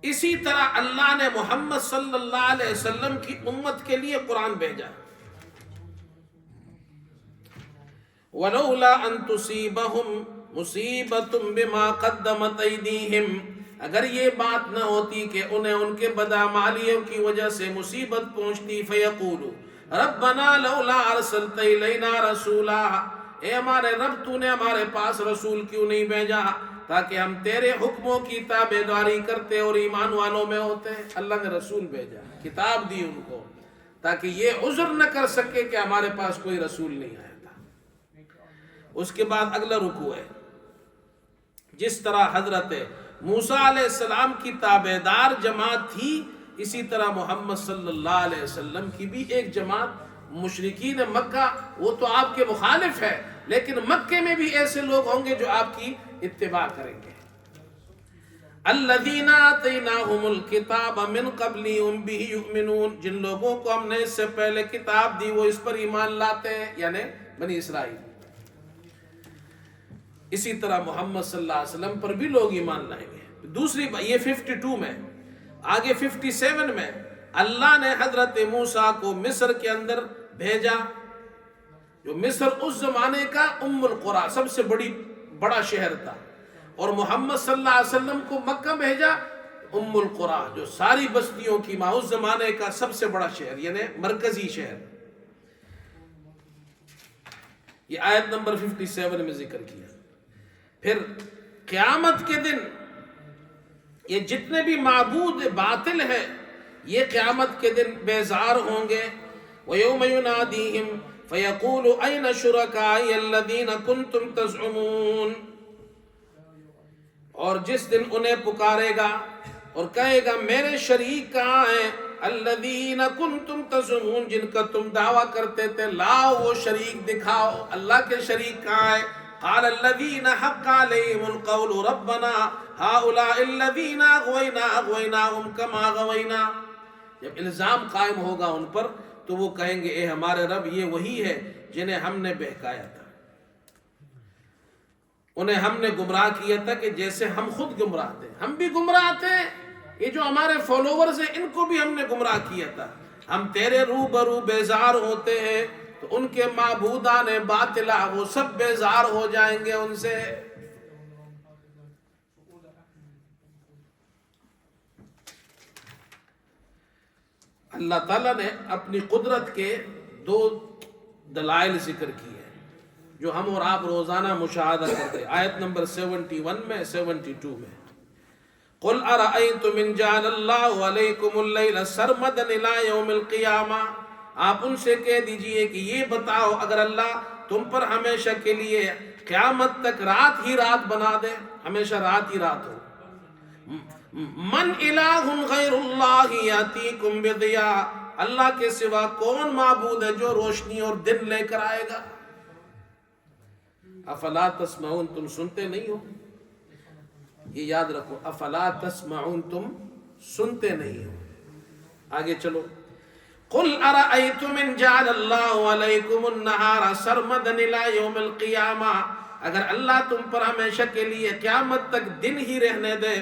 اسی طرح اللہ نے محمد صلی اللہ علیہ وسلم کی امت کے لیے قرآن بھیجا. وَلَوْلَا أَن تُصِيبَهُمْ مُصِيبَةٌ بِمَا قَدَّمَتْ أَيْدِيهِمْ، اگر یہ بات نہ ہوتی کہ انہیں ان کے بدعمالیوں کی وجہ سے مصیبت پہنچتی، فَيَقُولُوا رَبَّنَا لَوْلَا أَرْسَلْتَ إِلَيْنَا رَسُولًا، اے ہمارے رب تو نے ہمارے پاس رسول کیوں نہیں بھیجا تاکہ ہم تیرے حکموں کی تابعداری کرتے اور ایمان والوں میں ہوتے. اللہ نے رسول بھیجا، کتاب دی ان کو، تاکہ یہ عذر نہ کر سکے کہ ہمارے پاس کوئی رسول نہیں آیا تھا. اس کے بعد اگلا رکوع ہے، جس طرح حضرت موسیٰ علیہ السلام کی تابعدار جماعت تھی، اسی طرح محمد صلی اللہ علیہ وسلم کی بھی ایک جماعت. مشرکین مکہ وہ تو آپ کے مخالف ہے، لیکن مکے میں بھی ایسے لوگ ہوں گے جو آپ کی اتباع کریں گے. الذین آتیناہم الکتاب من قبل ہم بہ یؤمنون، جن لوگوں کو ہم نے اس سے پہلے کتاب دی وہ اس پر ایمان لاتے ہیں، یعنی بنی اسرائیل. اسی طرح محمد صلی اللہ علیہ وسلم پر بھی لوگ ایمان لائیں گے. دوسری یہ 52 میں، آگے 57 میں اللہ نے حضرت موسیٰ کو مصر کے اندر بھیجا، جو مصر اس زمانے کا ام القریٰ سب سے بڑا شہر تھا، اور محمد صلی اللہ علیہ وسلم کو مکہ بھیجا، ام القریٰ جو ساری بستیوں کی ماں، اس زمانے کا سب سے بڑا شہر یعنی مرکزی شہر. یہ آیت نمبر 57 میں ذکر کیا. پھر قیامت کے دن یہ جتنے بھی معبود باطل ہیں یہ قیامت کے دن بیزار ہوں گے. وَيَوْمَ يُنَادِيهِمْ فَيَقُولُ أَيْنَ شُرَكَائِيَ الَّذِينَ كُنْتُمْ تَزْعُمُونَ، اور جس دن انہیں پکارے گا اور کہے گا میرے شریک کہاں ہیں، الَّذِينَ كُنْتُمْ تَزْعُمُونَ، جن کا تم دعویٰ کرتے تھے، لاؤ وہ شریک دکھاؤ، اللہ کے شریک کہاں ہیں. قال الذين حق عليهم القول ربنا هؤلاء الذين اغويناهم كما غوينا. جب الزام قائم ہوگا ان پر تو وہ کہیں گے اے ہمارے رب یہ وہی ہے جنہیں ہم نے بہکایا تھا، انہیں ہم نے گمراہ کیا تھا کہ جیسے ہم خود گمراہ تھے، ہم بھی گمراہ تھے، یہ جو ہمارے فالوورز ہیں ان کو بھی ہم نے گمراہ کیا تھا. ہم تیرے روبرو بیزار ہوتے ہیں تو ان کے معبودان باطلہ وہ سب بیزار ہو جائیں گے ان سے. اللہ تعالیٰ نے اپنی قدرت کے 2 دلائل ذکر کیے ہیں جو ہم اور آپ روزانہ مشاہدہ کرتے ہیں. آیت نمبر 71 میں 72 میں قُلْ أَرَأَيْتُمْ إِنْ جَعَلَ اللَّهُ عَلَيْكُمُ اللَّيْلَ سَرْمَدًا إِلَىٰ يَوْمِ الْقِيَامَةِ، آپ ان سے کہہ دیجئے کہ یہ بتاؤ اگر اللہ تم پر ہمیشہ کے لیے قیامت تک رات ہی رات بنا دے، ہمیشہ رات ہی رات ہو، من الہ غیر اللہ یاتیکم بضیاء، اللہ کے سوا کون معبود ہے جو روشنی اور دن لے کر آئے گا. افلا تسمعون، تم سنتے نہیں ہو، یہ یاد رکھو، افلا تسمعون، تم سنتے نہیں ہو۔ آگے چلو، قل ارأيتم ان جعل الله عليكم النهار سرمدا الى يوم القيامة، اگر اللہ تم پر ہمیشہ کے لیے قیامت تک دن ہی رہنے دے،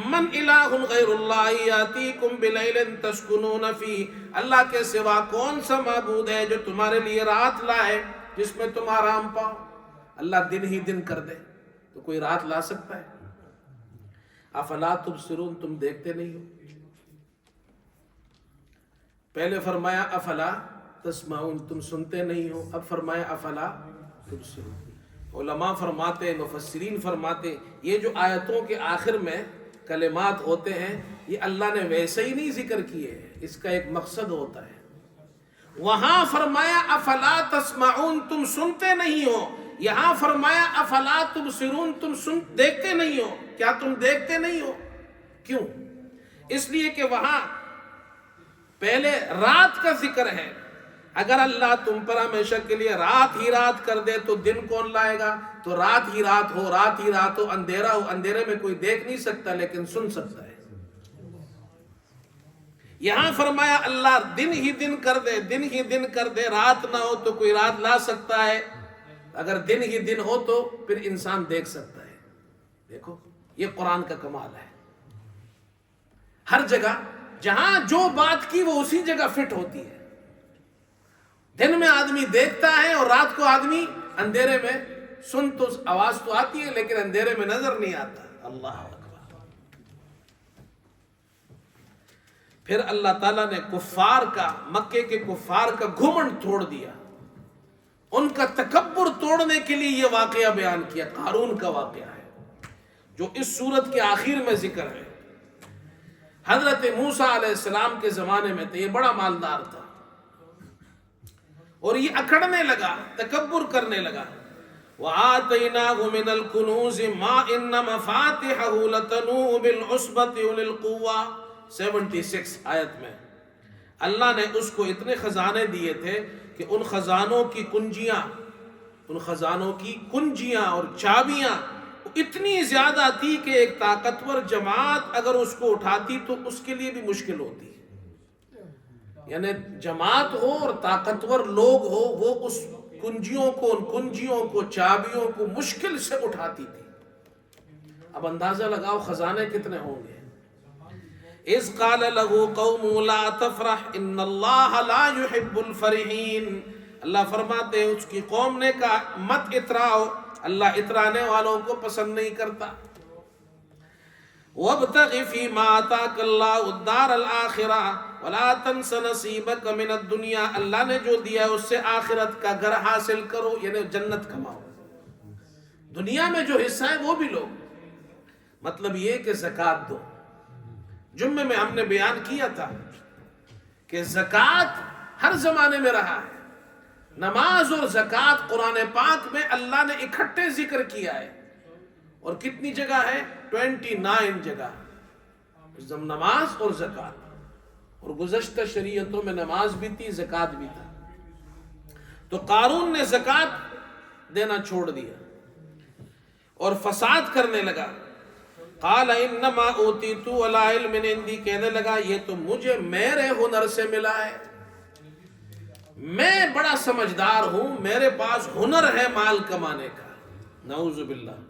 من الہ غیر اللہ یاتیکم بلیل تسکنون فی، اللہ کے سوا کون سا معبود ہے جو تمہارے لیے رات لائے جس میں تم آرام پاؤ؟ اللہ دن ہی دن کر دے تو کوئی رات لا سکتا ہے؟ افلا تبصرون، تم دیکھتے نہیں ہو؟ پہلے فرمایا افلا تسمعون، تم سنتے نہیں ہو، اب فرمایا افلا تبصرون۔ علماء فرماتے، مفسرین فرماتے، یہ جو آیتوں کے آخر میں کلمات ہوتے ہیں یہ اللہ نے ویسے ہی نہیں ذکر کیے، اس کا ایک مقصد ہوتا ہے۔ وہاں فرمایا افلا تسمعون، تم سنتے نہیں ہو، یہاں فرمایا افلا تبصرون، تم دیکھتے نہیں ہو۔ کیا تم دیکھتے نہیں ہو؟ کیوں؟ اس لیے کہ وہاں پہلے رات کا ذکر ہے، اگر اللہ تم پر ہمیشہ کے لیے رات ہی رات کر دے تو دن کون لائے گا؟ تو رات ہی رات ہو، رات ہی رات ہو، اندھیرا ہو، اندھیرے میں کوئی دیکھ نہیں سکتا لیکن سن سکتا ہے۔ یہاں فرمایا اللہ دن ہی دن کر دے، دن ہی دن کر دے، رات نہ ہو تو کوئی رات لا سکتا ہے، اگر دن ہی دن ہو تو پھر انسان دیکھ سکتا ہے۔ دیکھو یہ قرآن کا کمال ہے، ہر جگہ جہاں جو بات کی وہ اسی جگہ فٹ ہوتی ہے۔ دن میں آدمی دیکھتا ہے اور رات کو آدمی اندھیرے میں سن تو آواز تو آتی ہے لیکن اندھیرے میں نظر نہیں آتا۔ اللہ اکبر۔ پھر اللہ تعالیٰ نے کفار کا، مکے کے کفار کا گھمنڈ توڑ دیا، ان کا تکبر توڑنے کے لیے یہ واقعہ بیان کیا، قارون کا واقعہ ہے جو اس سورت کے آخر میں ذکر ہے۔ حضرت موسیٰ علیہ السلام کے زمانے میں تھے، یہ بڑا مالدار تھا اور یہ اکڑنے لگا، تکبر کرنے لگا۔ وَآتَيْنَاهُ مِنَ الْكُنُوزِ مَا إِنَّ مَفَاتِحَهُ لَتَنُوءُ بِالْعُصْبَةِ أُولِي الْقُوَّةِ 76 آیت میں اللہ نے اس کو اتنے خزانے دیے تھے کہ ان خزانوں کی کنجیاں اور چابیاں اتنی زیادہ تھی کہ ایک طاقتور جماعت اگر اس کو اٹھاتی تو اس کے لیے بھی مشکل ہوتی، یعنی جماعت ہو اور طاقتور لوگ ہو، وہ اس کنجیوں کو چابیوں کو مشکل سے اٹھاتی تھی۔ اب اندازہ لگاؤ خزانے کتنے ہوں گے۔ اذ قال له قوم لا تفرح ان اللہ لا يحب الفرحین، اللہ فرماتے ہیں اس کی قوم نے کہا مت اتراؤ، اللہ اترانے والوں کو پسند نہیں کرتا۔ وابتغ فیما آتاک اللہ الدار الآخرہ ولا تنس نصیبک من الدنیا، اللہ نے جو دیا ہے اس سے آخرت کا گھر حاصل کرو، یعنی جنت کماؤ، دنیا میں جو حصہ ہے وہ بھی لو۔ مطلب یہ کہ زکوٰۃ دو۔ جمعے میں ہم نے بیان کیا تھا کہ زکوٰۃ ہر زمانے میں رہا ہے، نماز اور زکوٰۃ قرآن پاک میں اللہ نے اکٹھے ذکر کیا ہے، اور کتنی جگہ ہے؟ 29 جگہ، نماز اور زکوٰۃ، اور گزشتہ شریعتوں میں نماز بھی تھی، زکوٰۃ بھی تھا۔ تو قارون نے زکوٰۃ دینا چھوڑ دیا اور فساد کرنے لگا۔ قال انما اوتیت علی علم عندی، کہنے لگا یہ تو مجھے میرے ہنر سے ملا ہے، میں بڑا سمجھدار ہوں، میرے پاس ہنر ہے مال کمانے کا۔ نعوذ باللہ،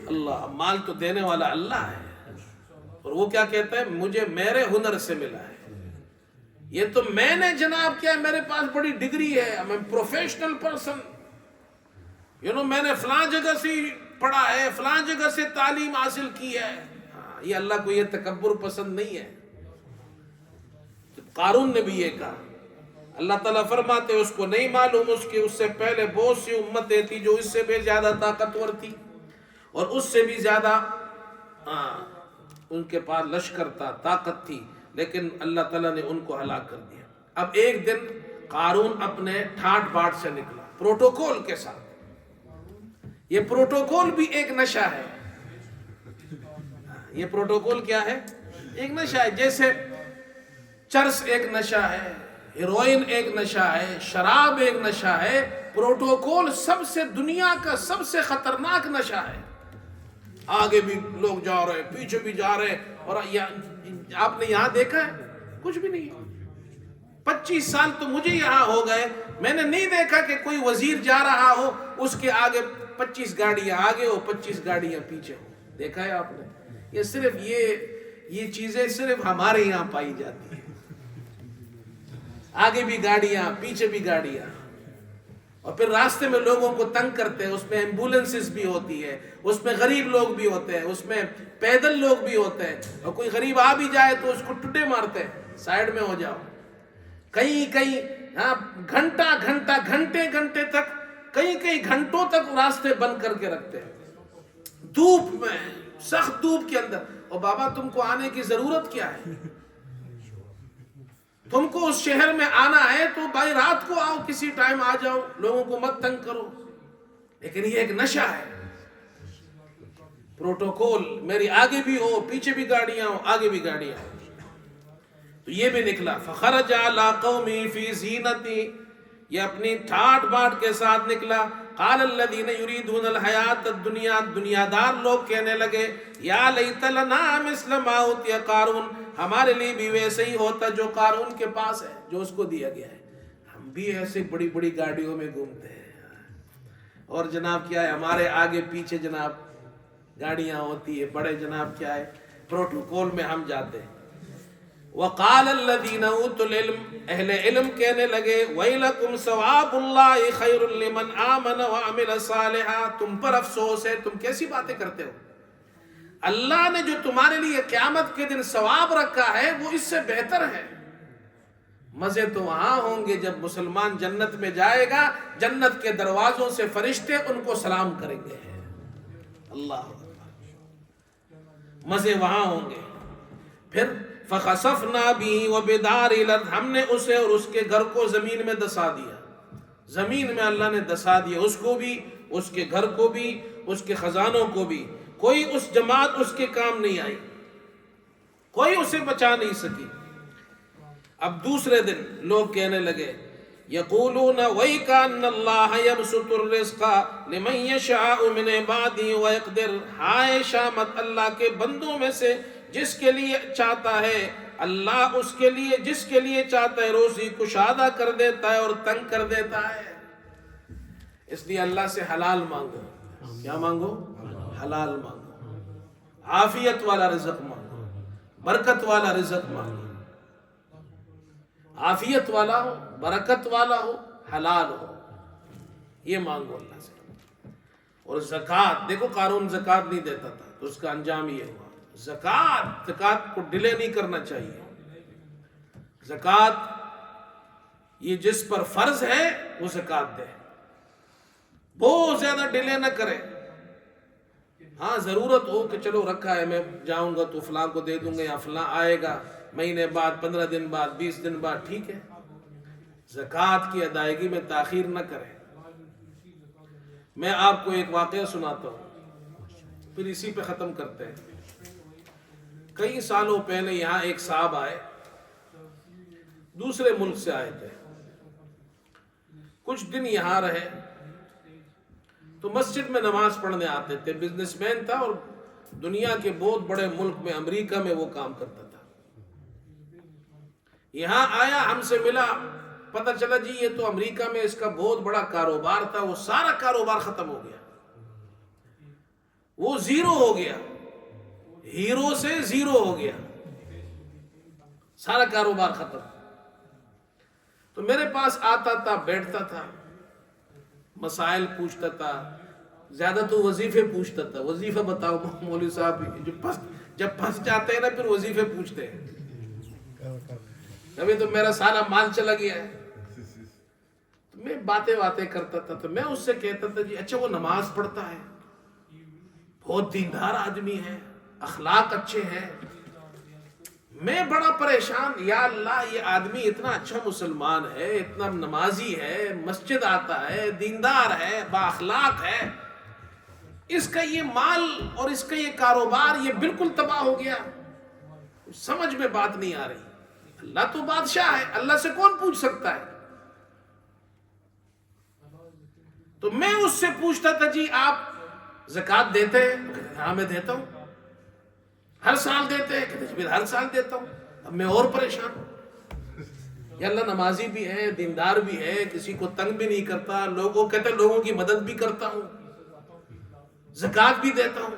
اللہ مال تو دینے والا اللہ ہے، اور وہ کیا کہتا ہے؟ مجھے میرے ہنر سے ملا ہے، یہ تو میں نے جناب کیا، میرے پاس بڑی ڈگری ہے، میں پروفیشنل پرسن، میں نے فلاں جگہ سے پڑھا ہے، فلاں جگہ سے تعلیم حاصل کی ہے۔ یہ اللہ کو یہ تکبر پسند نہیں ہے۔ قارون نے بھی یہ کہا، اللہ تعالیٰ فرماتے اس کو نہیں معلوم اس سے پہلے بہت سی امتیں تھی جو اس سے بھی زیادہ طاقتور تھی اور اس سے بھی زیادہ ان کے پاس لشکر تھا، طاقت تھی، لیکن اللہ تعالیٰ نے ان کو ہلاک کر دیا۔ اب ایک دن قارون اپنے ٹھاٹ باٹ سے نکلا پروٹوکول کے ساتھ۔ یہ پروٹوکول بھی ایک نشہ ہے، یہ پروٹوکول کیا ہے؟ ایک نشہ ہے، جیسے چرس ایک نشہ ہے، ہیروئن ایک نشہ ہے، شراب ایک نشہ ہے، پروٹوکول سب سے دنیا کا سب سے خطرناک نشہ ہے۔ آگے بھی لوگ جا رہے ہیں، پیچھے بھی جا رہے ہیں، اور آپ نے یہاں دیکھا ہے کچھ بھی نہیں۔ 25 سال تو مجھے یہاں ہو گئے، میں نے نہیں دیکھا کہ کوئی وزیر جا رہا ہو اس کے آگے 25 گاڑیاں آگے ہو 25 گاڑیاں پیچھے ہو۔ دیکھا ہے آپ نے؟ یہ صرف یہ چیزیں صرف ہمارے یہاں پائی جاتی ہیں، آگے بھی گاڑیاں پیچھے بھی گاڑیاں، اور پھر راستے میں لوگوں کو تنگ کرتے ہیں۔ اس میں ایمبولنسز بھی ہوتی ہے، اس میں غریب لوگ بھی ہوتے ہیں، اس میں پیدل لوگ بھی ہوتے ہیں، اور کوئی غریب آ بھی جائے تو اس کو ٹڈے مارتے ہیں، سائیڈ میں ہو جاؤ۔ کئی گھنٹے تک کئی گھنٹوں تک راستے بند کر کے رکھتے ہیں، دھوپ میں، سخت دھوپ کے اندر۔ اور بابا تم کو آنے کی ضرورت کیا ہے؟ تم کو اس شہر میں آنا ہے تو بھائی رات کو آؤ، کسی ٹائم آ جاؤ، لوگوں کو مت تنگ کرو۔ لیکن یہ ایک نشہ ہے، پروٹوکول، میری آگے بھی ہو پیچھے بھی گاڑیاں ہو، آگے بھی گاڑیاں ہو۔ تو یہ بھی نکلا، فخرج علی قومی فی زینتی، یہ اپنی ٹھاٹ باٹ کے ساتھ نکلا۔ قال الذین یریدون الحیات الدنیا، دنیا دار لوگ کہنے لگے، یا لیت لنا مثل ما اوتی قارون، ہمارے لیے بھی ویسے ہی ہوتا جو قارون کے پاس ہے، جو اس کو دیا گیا ہے۔ ہم بھی ایسے بڑی بڑی گاڑیوں میں گھومتے ہیں، اور جناب کیا ہے ہمارے آگے پیچھے جناب گاڑیاں ہوتی ہے، بڑے جناب کیا ہے پروٹوکول میں ہم جاتے ہیں۔ وقال الذین اوتوا العلم، اہل علم کہنے لگے، ویلکم ثواب اللہ خیر لمن آمن وعمل صالحا، تم پر افسوس ہے، تم کیسی باتیں کرتے ہو؟ اللہ نے جو تمہارے لیے قیامت کے دن ثواب رکھا ہے وہ اس سے بہتر ہے۔ مزے تو وہاں ہوں گے جب مسلمان جنت میں جائے گا، جنت کے دروازوں سے فرشتے ان کو سلام کریں گے، اللہ مزے وہاں ہوں گے۔ پھر فَخَسَفْنَا بِهِ وَبِدَارِ الْأَرْضِ، ہم نے اسے اور اس کے گھر کو زمین میں دسا دیا، زمین میں اللہ نے دسا دیا، اس کو بھی، اس کے گھر کو بھی، اس کے خزانوں کو بھی۔ کوئی اس جماعت اس کے کام نہیں آئی، کوئی اسے بچا نہیں سکی۔ اب دوسرے دن لوگ کہنے لگے، یقولون وَيْكَأَنَّ اللَّهَ يَبْسُطُ الرِّزْقَ لِمَن يَشَاءُ مِنْ عِبَادِهِ وَيَقْدِرُ، ہائے شامت اللہ کے بندوں میں سے جس کے لیے چاہتا ہے اللہ، اس کے لیے جس کے لیے چاہتا ہے روزی کشادہ کر دیتا ہے اور تنگ کر دیتا ہے۔ اس لیے اللہ سے حلال مانگو، کیا مانگو؟ حلال مانگو، عافیت والا رزق مانگو، برکت والا رزق مانگو، عافیت والا ہو، برکت والا ہو، حلال ہو، یہ مانگو اللہ سے۔ اور زکوٰۃ، دیکھو قارون زکوٰۃ نہیں دیتا تھا تو اس کا انجام یہ ہوا۔ زکوٰۃ کو ڈیلے نہیں کرنا چاہیے۔ زکوٰۃ یہ جس پر فرض ہے وہ زکوٰۃ دے، بہت زیادہ ڈیلے نہ کرے۔ ہاں ضرورت ہو کہ چلو رکھا ہے میں جاؤں گا تو فلاں کو دے دوں گا، یا فلاں آئے گا مہینے بعد، 15 دن بعد، 20 دن بعد، ٹھیک ہے۔ زکوٰۃ کی ادائیگی میں تاخیر نہ کرے۔ میں آپ کو ایک واقعہ سناتا ہوں، پھر اسی پہ ختم کرتے ہیں۔ کئی سالوں پہلے یہاں ایک صاحب آئے، دوسرے ملک سے آئے تھے، کچھ دن یہاں رہے تو مسجد میں نماز پڑھنے آتے تھے۔ بزنس مین تھا اور دنیا کے بہت بڑے ملک میں، امریکہ میں وہ کام کرتا تھا۔ یہاں آیا، ہم سے ملا، پتہ چلا جی یہ تو امریکہ میں اس کا بہت بڑا کاروبار تھا، وہ سارا کاروبار ختم ہو گیا، وہ زیرو ہو گیا، ہیرو سے زیرو ہو گیا، سارا کاروبار ختم۔ تو میرے پاس آتا تھا، بیٹھتا تھا، مسائل پوچھتا تھا، زیادہ تو وظیفے پوچھتا تھا۔ وظیفہ بتاؤ مولوی صاحب، جب پھنس جاتے ہیں نا پھر وظیفے پوچھتے ہیں۔ ابھی تو میرا سارا مال چلا گیا ہے۔ تو میں باتیں کرتا تھا، تو میں اس سے کہتا تھا جی اچھا وہ نماز پڑھتا ہے، بہت دیندار آدمی ہے، اخلاق اچھے ہیں۔ میں بڑا پریشان، یا اللہ یہ آدمی اتنا اچھا مسلمان ہے، اتنا نمازی ہے، مسجد آتا ہے، دیندار ہے، با اخلاق ہے، اس کا یہ مال اور اس کا یہ کاروبار یہ بالکل تباہ ہو گیا، سمجھ میں بات نہیں آ رہی۔ اللہ تو بادشاہ ہے، اللہ سے کون پوچھ سکتا ہے؟ تو میں اس سے پوچھتا تھا جی آپ زکوٰۃ دیتے ہیں؟ ہاں میں دیتا ہوں۔ ہر سال دیتے ہیں؟ کہتے جی ہر سال دیتا ہوں۔ اب میں اور پریشان ہوں، یا اللہ نمازی بھی ہے، دیندار بھی ہے، کسی کو تنگ بھی نہیں کرتا، لوگوں کہتے لوگوں کی مدد بھی کرتا ہوں، زکوٰۃ بھی دیتا ہوں،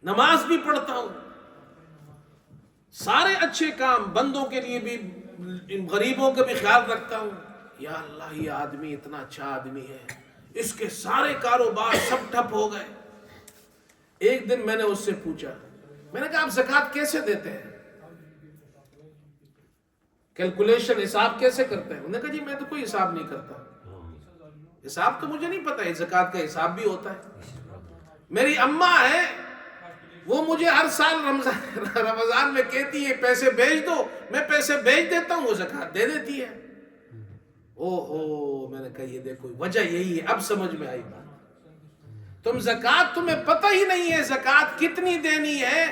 نماز بھی پڑھتا ہوں، سارے اچھے کام، بندوں کے لیے بھی، غریبوں کا بھی خیال رکھتا ہوں۔ یا اللہ یہ آدمی اتنا اچھا آدمی ہے، اس کے سارے کاروبار سب ٹھپ ہو گئے۔ ایک دن میں نے اس سے پوچھا، میں نے کہا آپ زکوٰۃ کیسے دیتے ہیں؟ کیلکولیشن حساب کیسے کرتے ہیں؟ انہوں نے کہا جی میں تو کوئی حساب نہیں کرتا، حساب تو مجھے نہیں پتا ہے، زکوٰۃ کا حساب بھی ہوتا ہے۔ میری اماں ہے، وہ مجھے ہر سال رمضان میں کہتی ہے پیسے بھیج دو، میں پیسے بھیج دیتا ہوں، وہ زکوٰۃ دے دیتی ہے۔ میں نے کہا یہ دیکھو وجہ یہی ہے، اب سمجھ میں آئی بات۔ تم زکوٰۃ تمہیں پتہ ہی نہیں ہے زکوٰۃ کتنی دینی ہے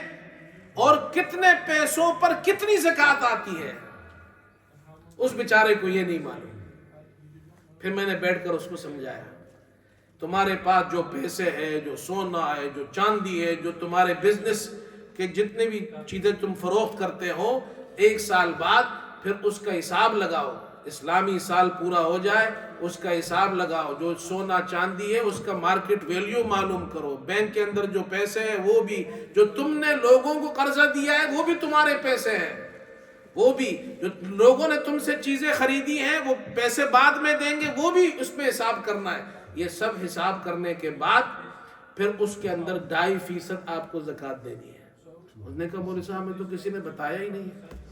اور کتنے پیسوں پر کتنی زکوٰۃ آتی ہے، اس بیچارے کو یہ نہیں معلوم۔ پھر میں نے بیٹھ کر اس کو سمجھایا، تمہارے پاس جو پیسے ہے، جو سونا ہے، جو چاندی ہے، جو تمہارے بزنس کے جتنے بھی چیزیں تم فروخت کرتے ہو، ایک سال بعد پھر اس کا حساب لگاؤ، اسلامی سال پورا ہو جائے اس کا حساب لگاؤ، جو سونا چاندی ہے اس کا مارکیٹ ویلیو معلوم کرو، بینک کے اندر جو پیسے ہیں وہ بھی، جو تم نے لوگوں کو قرضہ دیا ہے وہ بھی تمہارے پیسے ہیں، وہ بھی جو لوگوں نے تم سے چیزیں خریدی ہیں وہ پیسے بعد میں دیں گے، وہ بھی اس میں حساب کرنا ہے۔ یہ سب حساب کرنے کے بعد پھر اس کے اندر 2.5% آپ کو زکوٰۃ دینی ہے۔ اس نے کہا مولوی صاحب میں تو کسی نے بتایا ہی نہیں ہے۔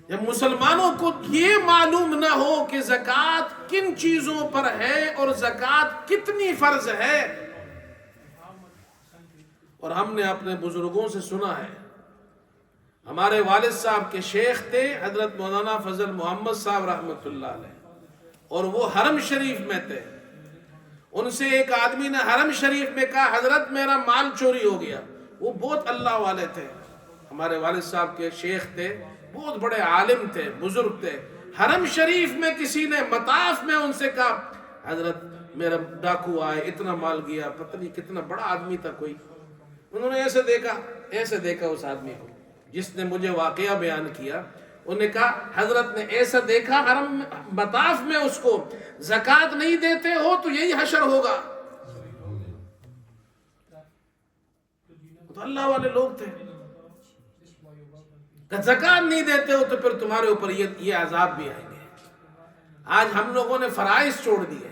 جب مسلمانوں کو یہ معلوم نہ ہو کہ زکوٰۃ کن چیزوں پر ہے اور زکوٰۃ کتنی فرض ہے، اور ہم نے اپنے بزرگوں سے سنا ہے، ہمارے والد صاحب کے شیخ تھے حضرت مولانا فضل محمد صاحب رحمۃ اللہ علیہ، اور وہ حرم شریف میں تھے۔ ان سے ایک آدمی نے حرم شریف میں کہا حضرت میرا مال چوری ہو گیا۔ وہ بہت اللہ والے تھے، ہمارے والد صاحب کے شیخ تھے، بہت بڑے عالم تھے، بزرگ تھے۔ حرم شریف میں کسی نے مطاف میں ان سے کہا حضرت میرا ڈاکو آئے، اتنا مال گیا، پتہ نہیں کتنا بڑا آدمی تھا کوئی۔ انہوں نے ایسے دیکھا اس آدمی کو جس نے مجھے واقعہ بیان کیا۔ انہوں نے کہا حضرت نے ایسا دیکھا حرم مطاف میں اس کو، زکوٰۃ نہیں دیتے ہو تو یہی حشر ہوگا۔ تو اللہ والے لوگ تھے، کہ زکوٰۃ نہیں دیتے ہو تو پھر تمہارے اوپر یہ عذاب بھی آئیں گے۔ آج ہم لوگوں نے فرائض چھوڑ دیے،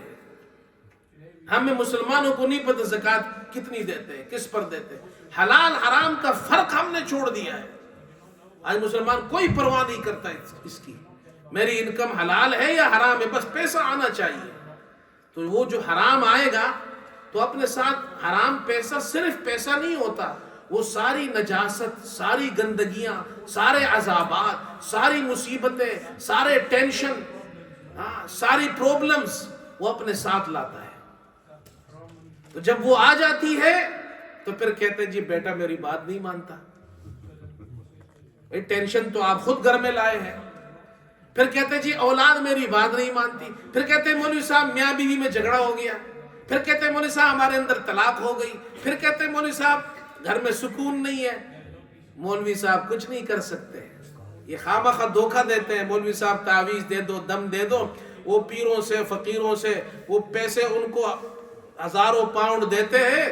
ہمیں مسلمانوں کو نہیں پتہ زکوٰۃ کتنی دیتے ہیں، کس پر دیتے ہیں، حلال حرام کا فرق ہم نے چھوڑ دیا ہے۔ آج مسلمان کوئی پرواہ نہیں کرتا اس کی، میری انکم حلال ہے یا حرام ہے، بس پیسہ آنا چاہیے۔ تو وہ جو حرام آئے گا تو اپنے ساتھ حرام پیسہ صرف پیسہ نہیں ہوتا، وہ ساری نجاست، ساری گندگیاں، سارے عذابات، ساری مصیبتیں، سارے ٹینشن، ساری پرابلمز وہ اپنے ساتھ لاتا ہے۔ تو جب وہ آ جاتی ہے تو پھر کہتے جی بیٹا میری بات نہیں مانتا، ٹینشن تو آپ خود گھر میں لائے ہیں۔ پھر کہتے جی اولاد میری بات نہیں مانتی، پھر کہتے مولوی صاحب میاں بیوی میں جھگڑا ہو گیا، پھر کہتے مولوی صاحب ہمارے اندر طلاق ہو گئی، پھر کہتے مولوی صاحب گھر میں سکون نہیں ہے۔ مولوی صاحب کچھ نہیں کر سکتے، یہ خامخواہ دھوکہ دیتے ہیں۔ مولوی صاحب تعویذ دے دو، دم دے دو، وہ پیروں سے فقیروں سے وہ پیسے ان کو ہزاروں پاؤنڈ دیتے ہیں،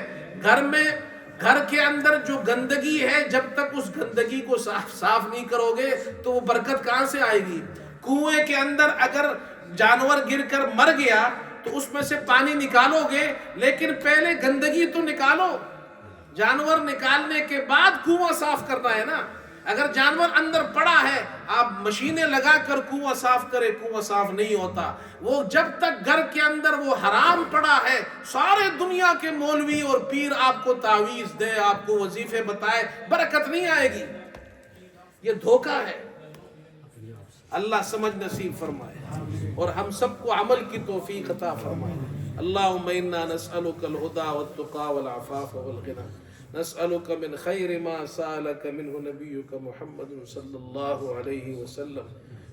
گھر کے اندر جو گندگی ہے جب تک اس گندگی کو صاف نہیں کرو گے تو وہ برکت کہاں سے آئے گی؟ کنویں کے اندر اگر جانور گر کر مر گیا تو اس میں سے پانی نکالو گے، لیکن پہلے گندگی تو نکالو، جانور نکالنے کے بعد کنواں صاف کرنا ہے نا۔ اگر جانور اندر پڑا ہے آپ مشینیں لگا کر کنواں صاف کرے، کنواں صاف نہیں ہوتا۔ وہ جب تک گھر کے اندر وہ حرام پڑا ہے، سارے دنیا کے مولوی اور پیر آپ کو تعویذ دے، آپ کو وظیفے بتائے، برکت نہیں آئے گی، یہ دھوکہ ہے۔ اللہ سمجھ نصیب فرمائے اور ہم سب کو عمل کی توفیق عطا فرمائے۔ اللہم انا نسألک الہدی والتقی والعفاف والغنی نسألك من خير ما سألك منه نبيك محمد صلى الله عليه وسلم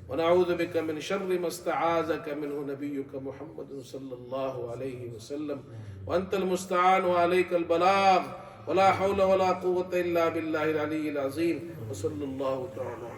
ونعوذ بك من شر ما استعاذك منه نبيك محمد صلى الله عليه وسلم وأنت المستعان وعليك البلاغ ولا حول ولا قوة إلا بالله العلي العظيم وصلى الله تعالى